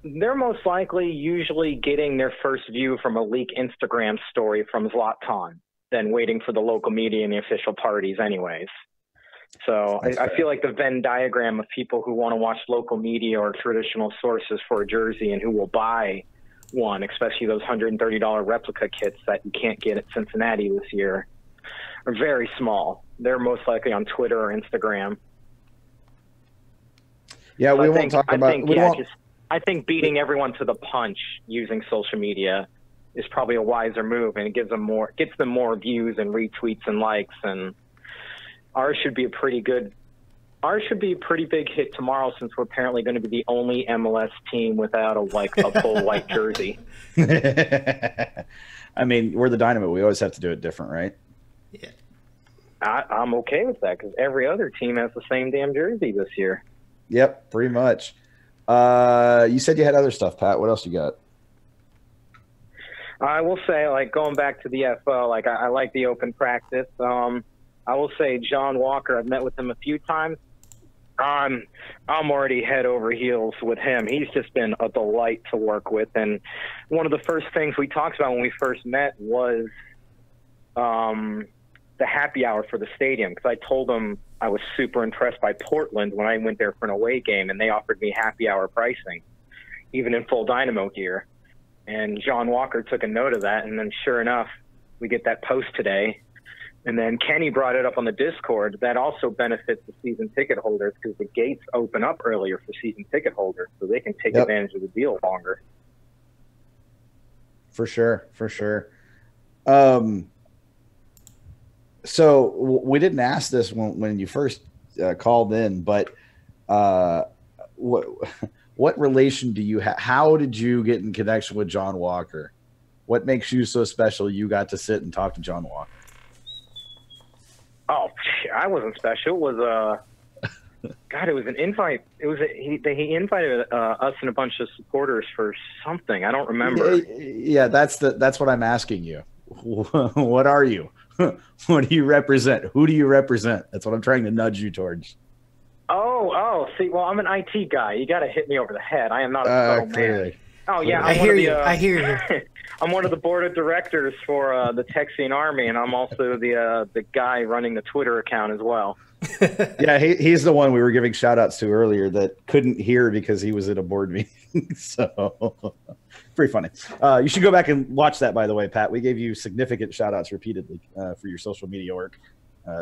they're most likely usually getting their first view from a leak Instagram story from Zlatan than waiting for the local media and the official parties anyways. So I feel like the Venn diagram of people who want to watch local media or traditional sources for a jersey and who will buy one, especially those $130 replica kits that you can't get at Cincinnati this year, are very small. They're most likely on Twitter or Instagram. Yeah, we won't talk about. I think beating everyone to the punch using social media is probably a wiser move, and it gets them more views and retweets and likes. And ours should be a pretty big hit tomorrow, since we're apparently going to be the only MLS team without a full white jersey. I mean, we're the Dynamo. We always have to do it different, right? Yeah. I'm okay with that because every other team has the same damn jersey this year. Yep, pretty much. You said you had other stuff, Pat. What else you got? I will say, going back to the FO, I like the open practice. I will say John Walker, I've met with him a few times. I'm already head over heels with him. He's just been a delight to work with. And one of the first things we talked about when we first met was the happy hour for the stadium, because I told him I was super impressed by Portland when I went there for an away game, and they offered me happy hour pricing, even in full Dynamo gear. And John Walker took a note of that, and then sure enough, we get that post today. And then Kenny brought it up on the Discord. That also benefits the season ticket holders because the gates open up earlier for season ticket holders, so they can take advantage of the deal longer. For sure, for sure. So we didn't ask this when you first called in, but what relation do you have? How did you get in connection with John Walker? What makes you so special you got to sit and talk to John Walker? Oh, I wasn't special. It was God, it was an invite. It was he invited us and a bunch of supporters for something. I don't remember. Yeah, that's what I'm asking you. What are you? What do you represent? Who do you represent? That's what I'm trying to nudge you towards. Oh, see, well, I'm an IT guy. You got to hit me over the head. I am not a subtle man. Oh, yeah. I hear you. I'm one of the board of directors for the Texian Army, and I'm also the guy running the Twitter account as well. Yeah, he's the one we were giving shout-outs to earlier that couldn't hear because he was at a board meeting. So, pretty funny. You should go back and watch that, by the way, Pat. We gave you significant shout-outs repeatedly for your social media work.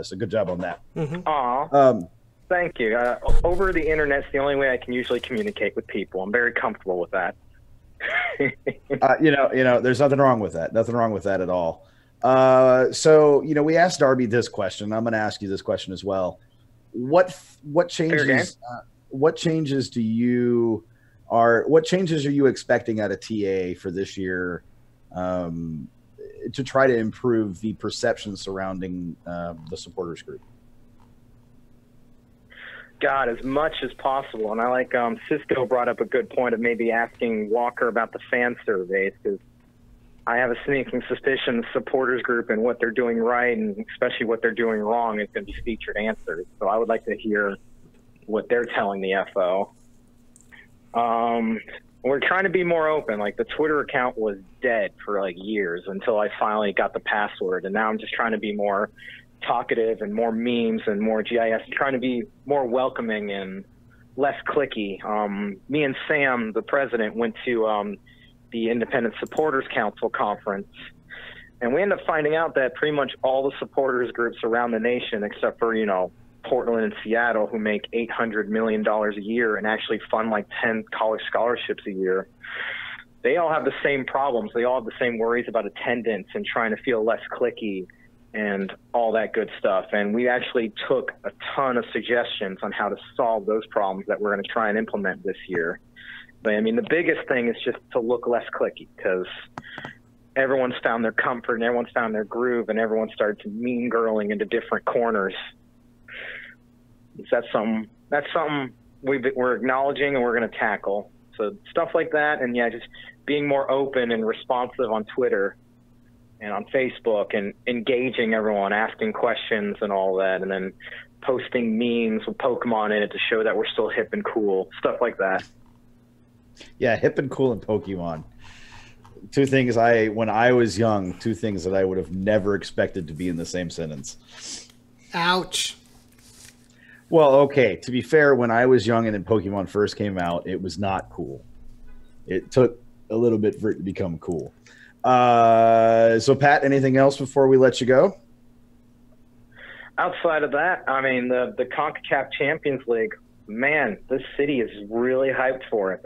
So good job on that. Mm-hmm. Aw. Thank you. Over the internet's the only way I can usually communicate with people. I'm very comfortable with that. There's nothing wrong with that. Nothing wrong with that at all. So we asked Darby this question. I'm going to ask you this question as well. What changes? What changes are you expecting out of TA for this year to try to improve the perception surrounding the supporters group? God, as much as possible. And I like Cisco brought up a good point of maybe asking Walker about the fan surveys, because I have a sneaking suspicion the supporters group and what they're doing right and especially what they're doing wrong is going to be featured answers. So I would like to hear what they're telling the FO. We're trying to be more open. Like, the Twitter account was dead for years until I finally got the password. And now I'm just trying to be more talkative and more memes and more GIS, trying to be more welcoming and less clicky. Me and Sam, the president, went to the Independent Supporters Council conference, and we ended up finding out that pretty much all the supporters groups around the nation, except for Portland and Seattle, who make $800 million a year and actually fund 10 college scholarships a year, they all have the same problems. They all have the same worries about attendance and trying to feel less clicky and all that good stuff. And we actually took a ton of suggestions on how to solve those problems that we're going to try and implement this year. But I mean, the biggest thing is just to look less clicky, because everyone's found their comfort and everyone's found their groove, and everyone started to mean girling into different corners. That's something we're acknowledging and we're going to tackle. So stuff like that, and yeah, just being more open and responsive on Twitter and on Facebook, and engaging everyone, asking questions and all that, and then posting memes with Pokemon in it to show that we're still hip and cool, stuff like that. Yeah, hip and cool and Pokemon. Two things when I was young, two things that I would have never expected to be in the same sentence. Ouch. Well, okay, to be fair, when I was young and then Pokemon first came out, it was not cool. It took a little bit for it to become cool. So, Pat, anything else before we let you go? Outside of that, I mean, the CONCACAF Champions League, man, this city is really hyped for it.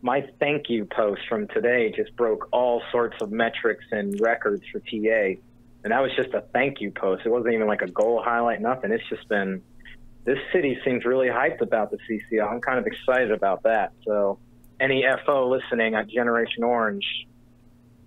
My thank you post from today just broke all sorts of metrics and records for TA. And that was just a thank you post. It wasn't even like a goal highlight, nothing. It's just been, this city seems really hyped about the CCL. I'm kind of excited about that. So any FO listening at Generation Orange,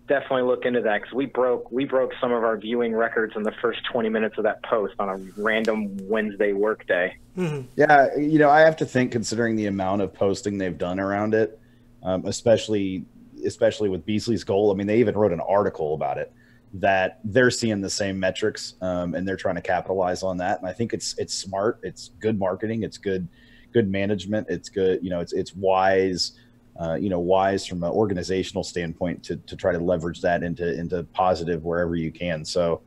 definitely look into that, because we broke some of our viewing records in the first 20 minutes of that post on a random Wednesday workday. Mm-hmm. Yeah, I have to think, considering the amount of posting they've done around it, especially with Beasley's goal. I mean, they even wrote an article about it, that they're seeing the same metrics, and they're trying to capitalize on that. And I think it's smart. It's good marketing. It's good management. It's good. It's wise. Wise from an organizational standpoint to try to leverage that into positive wherever you can. So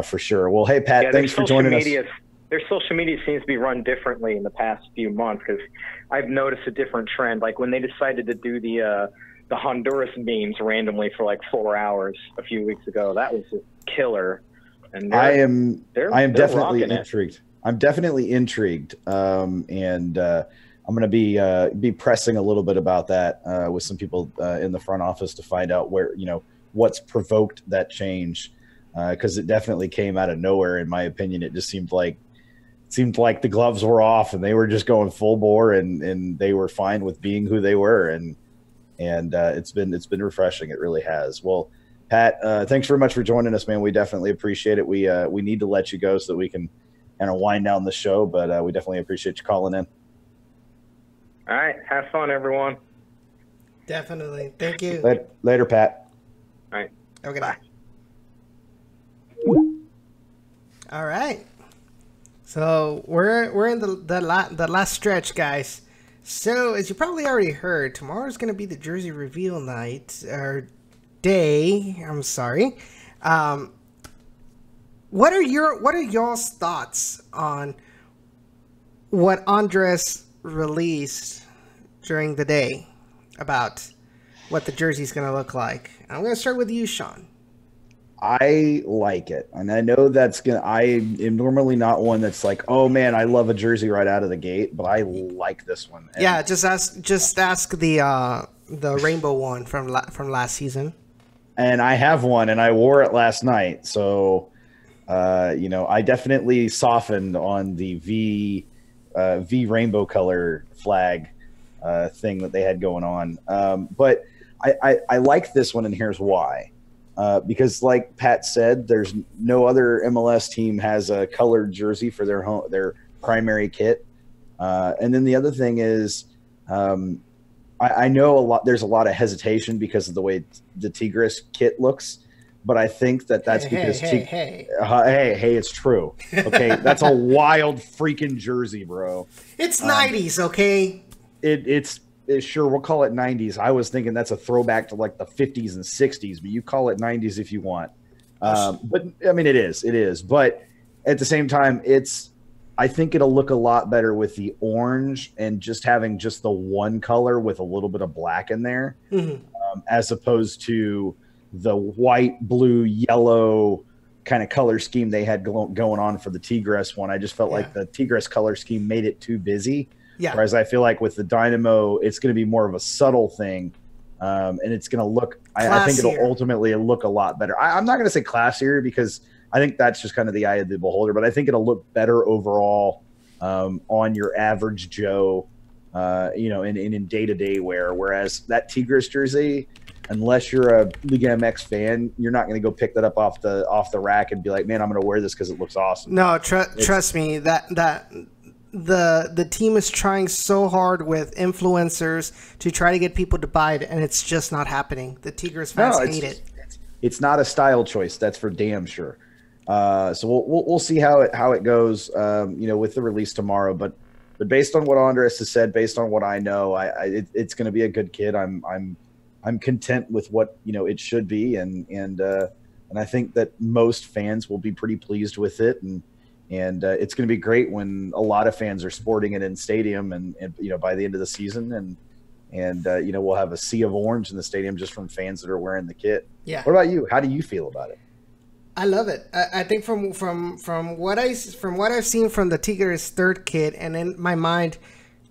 for sure. Well, hey, Pat, thanks for joining us. Their social media seems to be run differently in the past few months, because I've noticed a different trend. Like when they decided to do the Honduras memes randomly for like 4 hours a few weeks ago, that was just killer. And I am definitely intrigued. I'm definitely intrigued. I'm going to be pressing a little bit about that with some people in the front office to find out what's provoked that change, because it definitely came out of nowhere. In my opinion, it just seemed like the gloves were off and they were just going full bore, and they were fine with being who they were, and it's been refreshing. It really has. Well, Pat, thanks very much for joining us, man. We definitely appreciate it. We need to let you go so that we can kind of wind down the show, but we definitely appreciate you calling in. All right. Have fun, everyone. Definitely. Thank you. Later, Pat. All right. Okay. Bye. All right. So we're in the last stretch, guys. So as you probably already heard, tomorrow's going to be the jersey reveal night or day. I'm sorry. What are y'all's thoughts on what Andres released during the day about what the jersey's going to look like? I'm going to start with you, Sean. I like it, and I know I am normally not one that's like, oh man, I love a jersey right out of the gate, but I like this one. And yeah, just ask the rainbow one from last season. And I have one, and I wore it last night, so I definitely softened on the V rainbow color flag thing that they had going on. But I like this one, and here's why. Because like Pat said, there's no other MLS team has a colored jersey for their primary kit. And then the other thing is, I know there's a lot of hesitation because of the way the Tigres kit looks. But I think that's because hey, it's true. Okay, that's a wild freaking jersey, bro. It's 90s, okay? It's sure, we'll call it 90s. I was thinking that's a throwback to like the 50s and 60s, but you call it 90s if you want. But I mean, it is. But at the same time, I think it'll look a lot better with the orange and just having just the one color with a little bit of black in there, as opposed to the white, blue, yellow kind of color scheme they had going on for the Tigres one. I just felt like the Tigres color scheme made it too busy. Yeah. Whereas I feel like with the Dynamo, it's going to be more of a subtle thing, and it's going to look. I think it'll ultimately look a lot better. I'm not going to say classier because I think that's just kind of the eye of the beholder. But I think it'll look better overall on your average Joe in day-to-day wear. Whereas that Tigres jersey, unless you're a Liga MX fan, you're not going to go pick that up off the rack and be like, man, I'm going to wear this because it looks awesome. No, trust me, that the team is trying so hard with influencers to try to get people to buy it, and it's just not happening. The Tigres fans hate it. It's not a style choice, that's for damn sure. So we'll see how it goes, with the release tomorrow. But based on what Andres has said, based on what I know, it's going to be a good kid. I'm content with what it should be, and I think that most fans will be pretty pleased with it, and it's going to be great when a lot of fans are sporting it in stadium, and by the end of the season, and we'll have a sea of orange in the stadium just from fans that are wearing the kit. Yeah. What about you? How do you feel about it? I love it. I think from what I've seen from the Tigres third kit, and in my mind,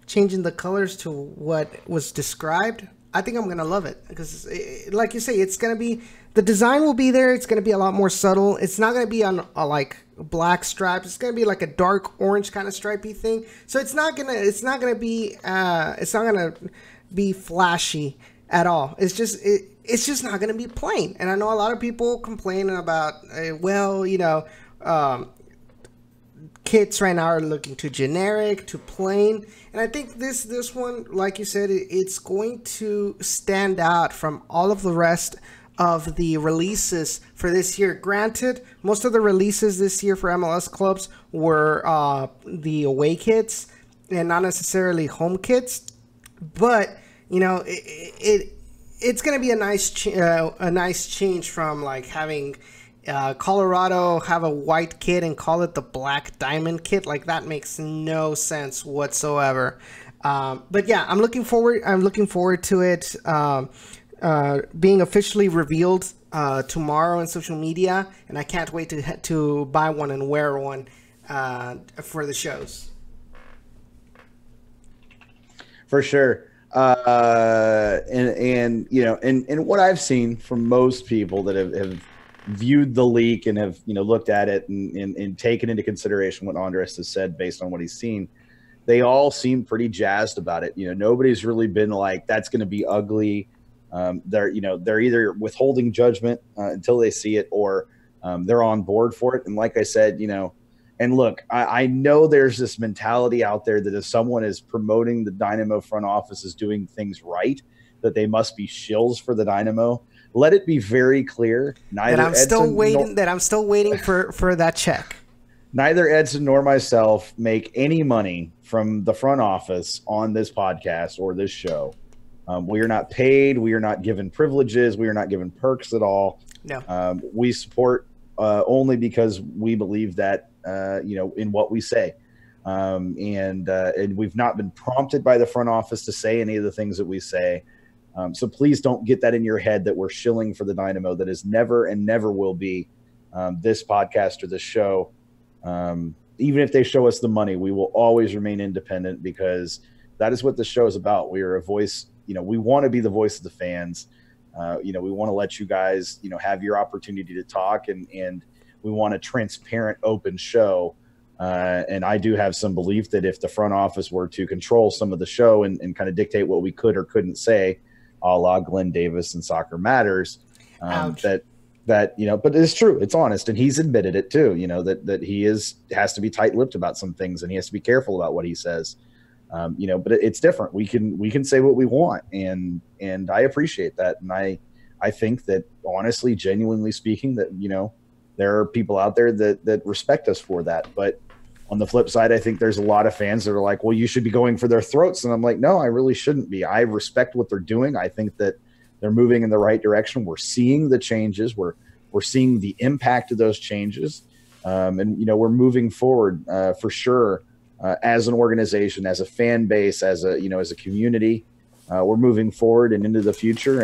changing the colors to what was described, I think I'm gonna love it because, like you say, it's gonna be, the design will be there. It's gonna be a lot more subtle. It's not gonna be on like black stripes. It's gonna be like a dark orange kind of stripy thing. So it's not gonna be flashy at all. It's just not going to be plain. And I know a lot of people complaining about, kits right now are looking too generic, too plain. And I think this one, like you said, it's going to stand out from all of the rest of the releases for this year. Granted, most of the releases this year for MLS clubs were the away kits and not necessarily home kits. But, it's going to be a nice change from like having Colorado have a white kit and call it the Black Diamond kit. Like, that makes no sense whatsoever. But yeah, I'm looking forward to it being officially revealed tomorrow on social media, and I can't wait to buy one and wear one for the shows. For sure. And what I've seen from most people that have viewed the leak and have looked at it and taken into consideration what Andres has said based on what he's seen, they all seem pretty jazzed about it. Nobody's really been like, that's going to be ugly. They're either withholding judgment until they see it, or they're on board for it. And like I said, and look, I know there's this mentality out there that if someone is promoting the Dynamo front office as doing things right, that they must be shills for the Dynamo. Let it be very clear. That I'm still waiting for that check. Neither Edson nor myself make any money from the front office on this podcast or this show. We are not paid. We are not given privileges. We are not given perks at all. No. We support only because we believe that, in what we say. And we've not been prompted by the front office to say any of the things that we say. So please don't get that in your head that we're shilling for the Dynamo. That is never and never will be this podcast or this show. Even if they show us the money, we will always remain independent, because that is what the show is about. We are a voice, we want to be the voice of the fans. We want to let you guys, have your opportunity to talk, and we want a transparent, open show. And I do have some belief that if the front office were to control some of the show and kind of dictate what we could or couldn't say, a la Glenn Davis and Soccer Matters, but it's true. It's honest. And he's admitted it too, that he has to be tight-lipped about some things, and he has to be careful about what he says. But it's different. We can say what we want, and I appreciate that. And I think that, honestly, genuinely speaking, that, there are people out there that respect us for that. But on the flip side, I think there's a lot of fans that are like, well, you should be going for their throats. And I'm like, no, I really shouldn't be. I respect what they're doing. I think that they're moving in the right direction. We're seeing the changes. We're seeing the impact of those changes. And we're moving forward for sure. As an organization, as a fan base, as a community, we're moving forward and into the future.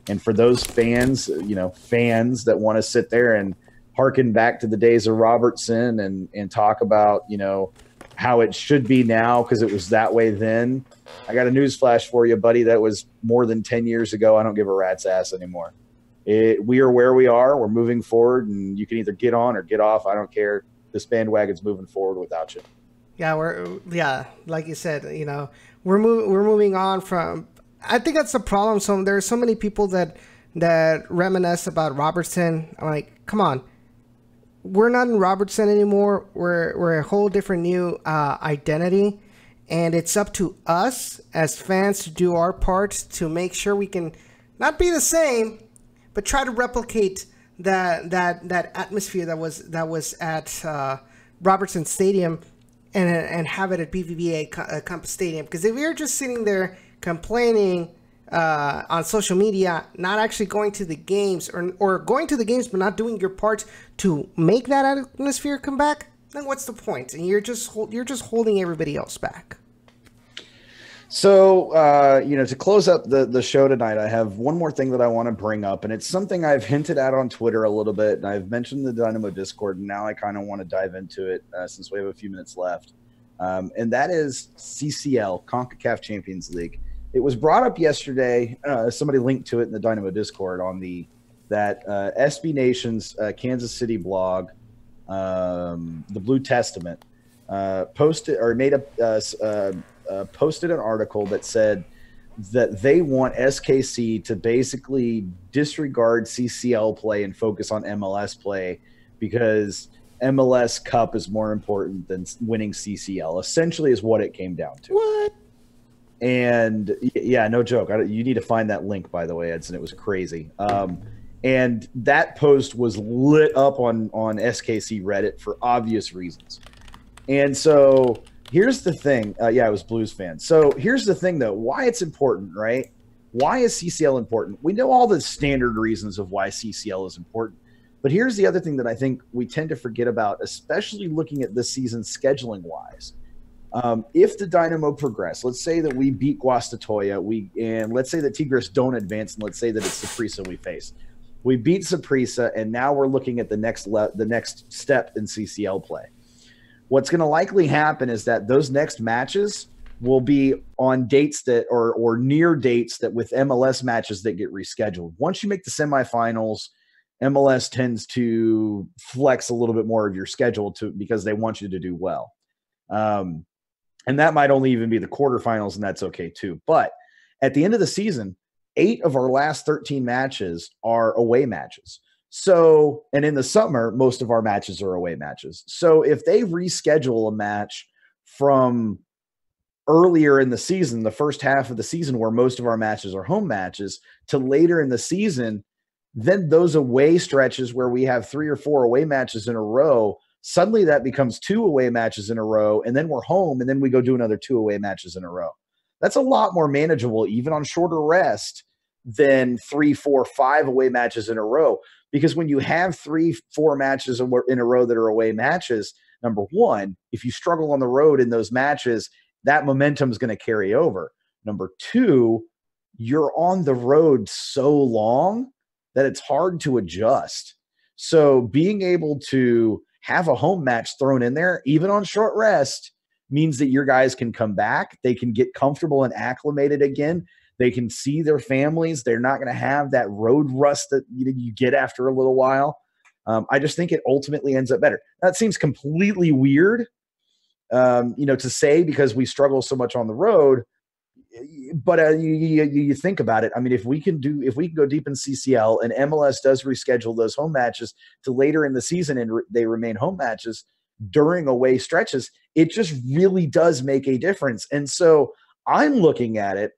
And for those fans that want to sit there and harken back to the days of Robertson and talk about, how it should be now because it was that way then, I got a news flash for you, buddy. That was more than 10 years ago. I don't give a rat's ass anymore. We are where we are. We're moving forward, and you can either get on or get off. I don't care. This bandwagon's moving forward without you. Yeah, like you said, we're moving on from. I think that's the problem. So there's so many people that reminisce about Robertson. I'm like, come on, we're not in Robertson anymore. We're a whole different new identity, and it's up to us as fans to do our part to make sure we can not be the same, but try to replicate that atmosphere that was at Robertson Stadium, and have it at BBVA Compass Stadium. Because if you're just sitting there complaining on social media, not actually going to the games, or going to the games but not doing your part to make that atmosphere come back, then what's the point? And you're just holding everybody else back. So, to close up the show tonight, I have one more thing that I want to bring up, and it's something I've hinted at on Twitter a little bit, and I've mentioned the Dynamo Discord, and now I kind of want to dive into it since we have a few minutes left. And that is CCL, CONCACAF Champions League. It was brought up yesterday. Somebody linked to it in the Dynamo Discord on that SB Nation's Kansas City blog, the Blue Testament, posted an article that said that they want SKC to basically disregard CCL play and focus on MLS play because MLS Cup is more important than winning CCL, essentially is what it came down to. What? And yeah, no joke. You need to find that link, by the way, Edson. It was crazy. And that post was lit up on SKC Reddit for obvious reasons. And so here's the thing. I was Blues fan. So here's the thing, though. Why it's important, right? Why is CCL important? We know all the standard reasons of why CCL is important. But here's the other thing that I think we tend to forget about, especially looking at this season scheduling-wise. If the Dynamo progress, let's say that we beat Guastatoya, and let's say that Tigres don't advance, and let's say that it's Saprissa we face. We beat Saprissa, and now we're looking at the next step in CCL play. What's going to likely happen is that those next matches will be on dates that or near dates that with MLS matches that get rescheduled. Once you make the semifinals, MLS tends to flex a little bit more of your schedule because they want you to do well. And that might only even be the quarterfinals, and that's okay too. But at the end of the season, 8 of our last 13 matches are away matches. So, and in the summer, most of our matches are away matches. So if they reschedule a match from earlier in the season, the first half of the season where most of our matches are home matches, to later in the season, then those away stretches where we have 3 or 4 away matches in a row, suddenly that becomes 2 away matches in a row, and then we're home, and then we go do another 2 away matches in a row. That's a lot more manageable, even on shorter rest, than 3, 4, 5 away matches in a row. Because when you have 3, 4 matches in a row that are away matches, number one, if you struggle on the road in those matches, that momentum is going to carry over. Number two, you're on the road so long that it's hard to adjust. So being able to have a home match thrown in there, even on short rest, means that your guys can come back. They can get comfortable and acclimated again. They can see their families. They're not going to have that road rust that you get after a little while. I just think it ultimately ends up better. That seems completely weird, to say because we struggle so much on the road. But you think about it. I mean, if we can go deep in CCL and MLS does reschedule those home matches to later in the season and they remain home matches during away stretches, it just really does make a difference. And so I'm looking at it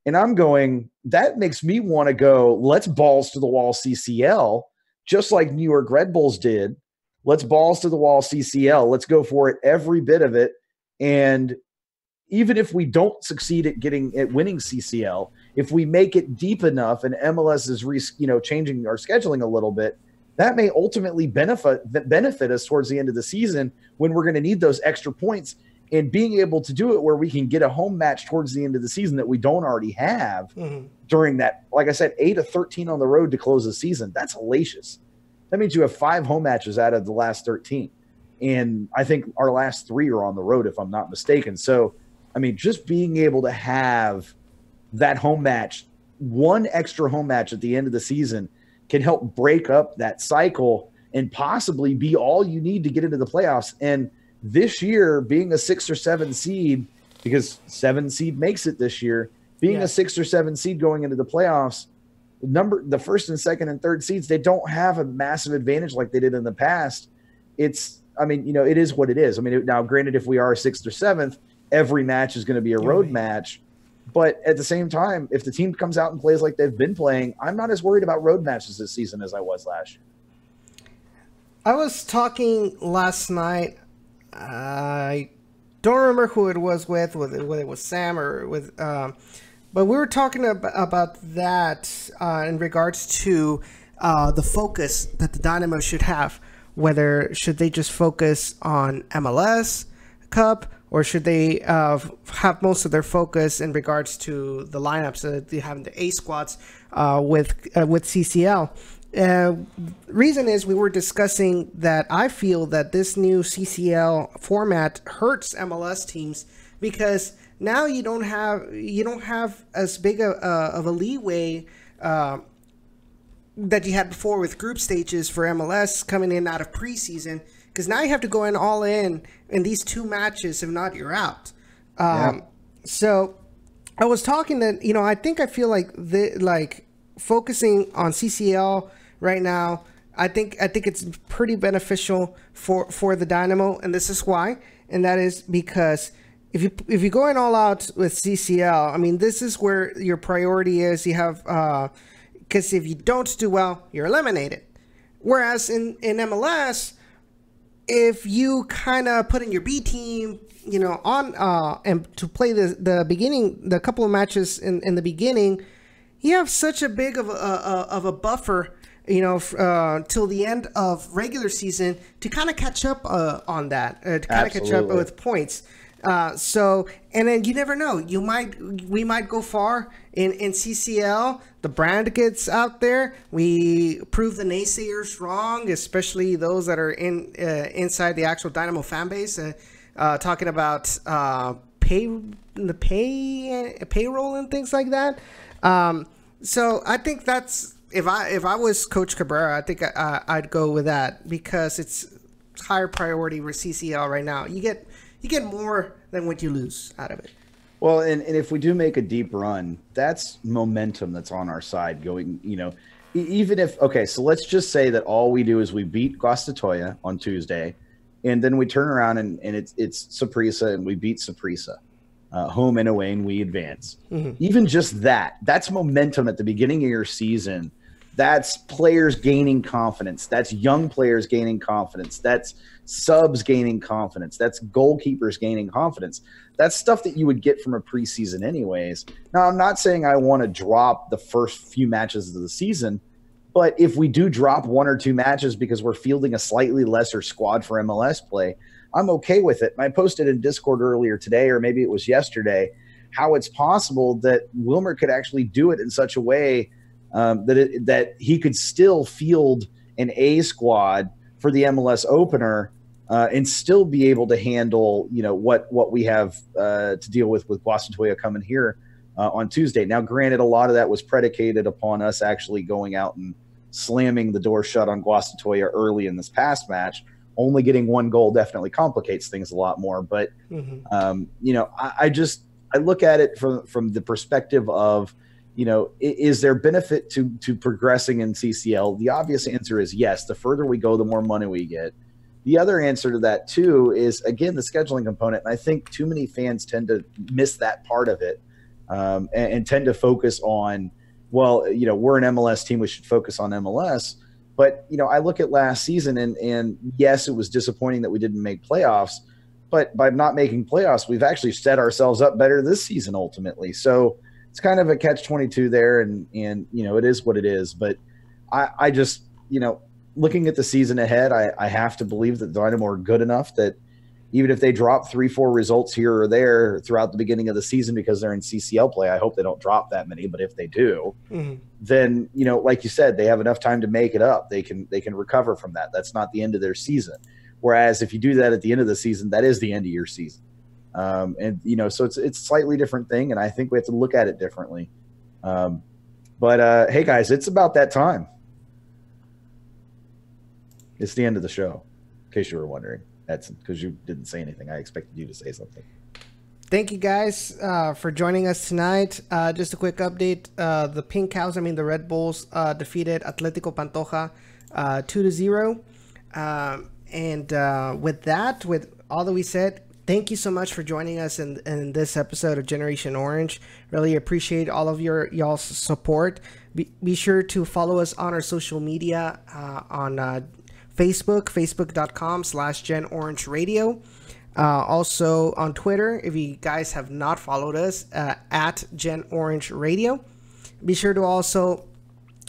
and I'm going, that makes me want to go, let's balls to the wall CCL, just like New York Red Bulls did. Let's balls to the wall CCL. Let's go for it, every bit of it. And even if we don't succeed at winning CCL, if we make it deep enough and MLS is changing our scheduling a little bit, that may ultimately benefit us towards the end of the season when we're going to need those extra points. And being able to do it where we can get a home match towards the end of the season that we don't already have during that, like I said, 8 of 13 on the road to close the season. That's hellacious. That means you have 5 home matches out of the last 13. And I think our last 3 are on the road, if I'm not mistaken. So, I mean, just being able to have that home match, one extra home match at the end of the season can help break up that cycle and possibly be all you need to get into the playoffs. And this year being a 6 or 7 seed, because 7 seed makes it this year, being a 6 or 7 seed going into the playoffs, the first and second and third seeds, they don't have a massive advantage like they did in the past. It's, I mean, it is what it is. I mean, now granted, if we are 6th or 7th, every match is going to be a road match. But at the same time, if the team comes out and plays like they've been playing, I'm not as worried about road matches this season as I was last year. I was talking last night. I don't remember who it was with, whether it was Sam or with, but we were talking about that in regards to the focus that the Dynamo should have. Whether should they just focus on MLS Cup, or should they have most of their focus in regards to the lineups that they have in the A squads with CCL? Reason is we were discussing that I feel that this new CCL format hurts MLS teams because now you don't have as big of a leeway that you had before with group stages for MLS coming in out of preseason, because now you have to go in all in these 2 matches. If not, you're out. So I was talking that, I feel like focusing on CCL right now, I think it's pretty beneficial for the Dynamo, and this is why, and that is because if you're going all out with CCL, I mean, this is where your priority is. You have because if you don't do well, you're eliminated. Whereas in MLS, if you kind of put in your B team, on and to play the couple of matches in the beginning, you have such a big of a buffer, till the end of regular season to kind of catch up on that, to kind of catch up with points. So, and then you never know. We might go far in CCL. The brand gets out there. We prove the naysayers wrong, especially those that are inside the actual Dynamo fan base, talking about payroll and things like that. So I think that's, if I was Coach Cabrera, I think I'd go with that, because it's higher priority with CCL right now. You get more than what you lose out of it. Well, and if we do make a deep run, that's momentum that's on our side going, even if, okay, so let's just say that all we do is we beat Guastatoya on Tuesday, and then we turn around and it's Saprissa, and we beat Saprissa, home and away, and we advance. Mm-hmm. Even just that's momentum at the beginning of your season. That's players gaining confidence. That's young players gaining confidence. That's subs gaining confidence. That's goalkeepers gaining confidence. That's stuff that you would get from a preseason anyways. Now, I'm not saying I want to drop the first few matches of the season, but if we do drop 1 or 2 matches because we're fielding a slightly lesser squad for MLS play, I'm okay with it. And I posted in Discord earlier today, or maybe it was yesterday, how it's possible that Wilmer could actually do it in such a way that he could still field an A squad for the MLS opener and still be able to handle, what we have to deal with Guastatoya coming here on Tuesday. Now, granted, a lot of that was predicated upon us actually going out and slamming the door shut on Guastatoya early in this past match. Only getting 1 goal definitely complicates things a lot more. But, I look at it from the perspective of, is there benefit to progressing in CCL? The obvious answer is yes. The further we go, the more money we get. The other answer to that, too, is, again, the scheduling component. And I think too many fans tend to miss that part of it and tend to focus on, well, we're an MLS team. We should focus on MLS. But, I look at last season, and yes, it was disappointing that we didn't make playoffs. But by not making playoffs, we've actually set ourselves up better this season ultimately. So it's kind of a catch-22 there, and it is what it is. But I just, looking at the season ahead, I have to believe that the Dynamo are good enough that even if they drop 3-4 results here or there throughout the beginning of the season because they're in CCL play, I hope they don't drop that many. But if they do, then, like you said, they have enough time to make it up. They can recover from that. That's not the end of their season. Whereas if you do that at the end of the season, that is the end of your season. So it's a slightly different thing, and I think we have to look at it differently. But hey, guys, it's about that time. It's the end of the show, in case you were wondering. Edson, because you didn't say anything. I expected you to say something. Thank you guys for joining us tonight. Just a quick update. The Pink Cows, the Red Bulls, defeated Atletico Pantoja 2-0. With all that we said, thank you so much for joining us in this episode of Generation Orange. Really appreciate all of y'all's support. Be sure to follow us on our social media on Facebook, facebook.com/GenOrangeRadio. Also on Twitter, if you guys have not followed us, at Gen Orange Radio. Be sure to also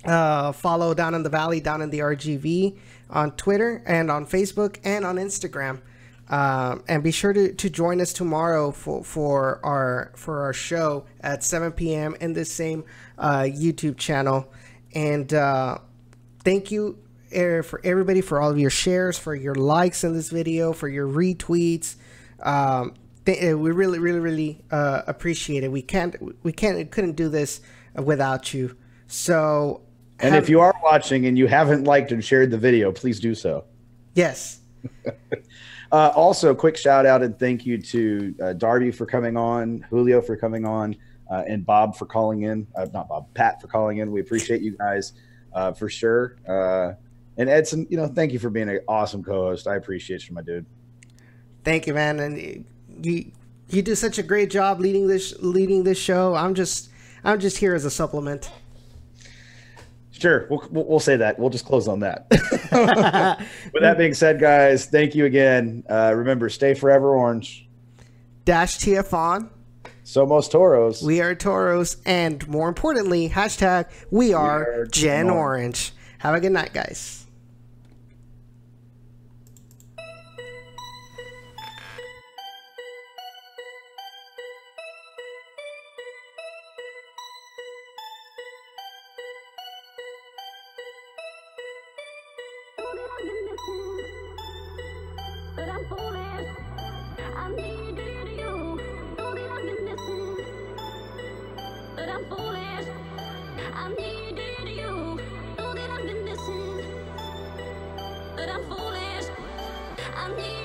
follow Down in the Valley, Down in the RGV on Twitter and on Facebook and on Instagram. And be sure to join us tomorrow for our show at 7 p.m. in this same YouTube channel. And thank you for everybody, for all of your shares, for your likes in this video, for your retweets. We really appreciate it. We couldn't do this without you. So, and if you are watching and you haven't liked and shared the video, please do so. Yes. Also, quick shout out and thank you to Darby for coming on, Julio for coming on, and Bob for calling in. Not Bob, Pat for calling in. We appreciate you guys for sure. And Edson, thank you for being an awesome co-host. I appreciate you, my dude. Thank you, man. And you do such a great job leading this show. I'm just here as a supplement. Sure, we'll say that. We'll just close on that. With that being said, guys, thank you again. Remember, stay forever orange. Dash TF on. Somos Toros. We are Toros. And more importantly, hashtag we are Gen Orange. Have a good night, guys. But I'm foolish. I need you. Don't get up in missing. But I'm foolish. I need you. Don't get up in missing. But I'm foolish. I need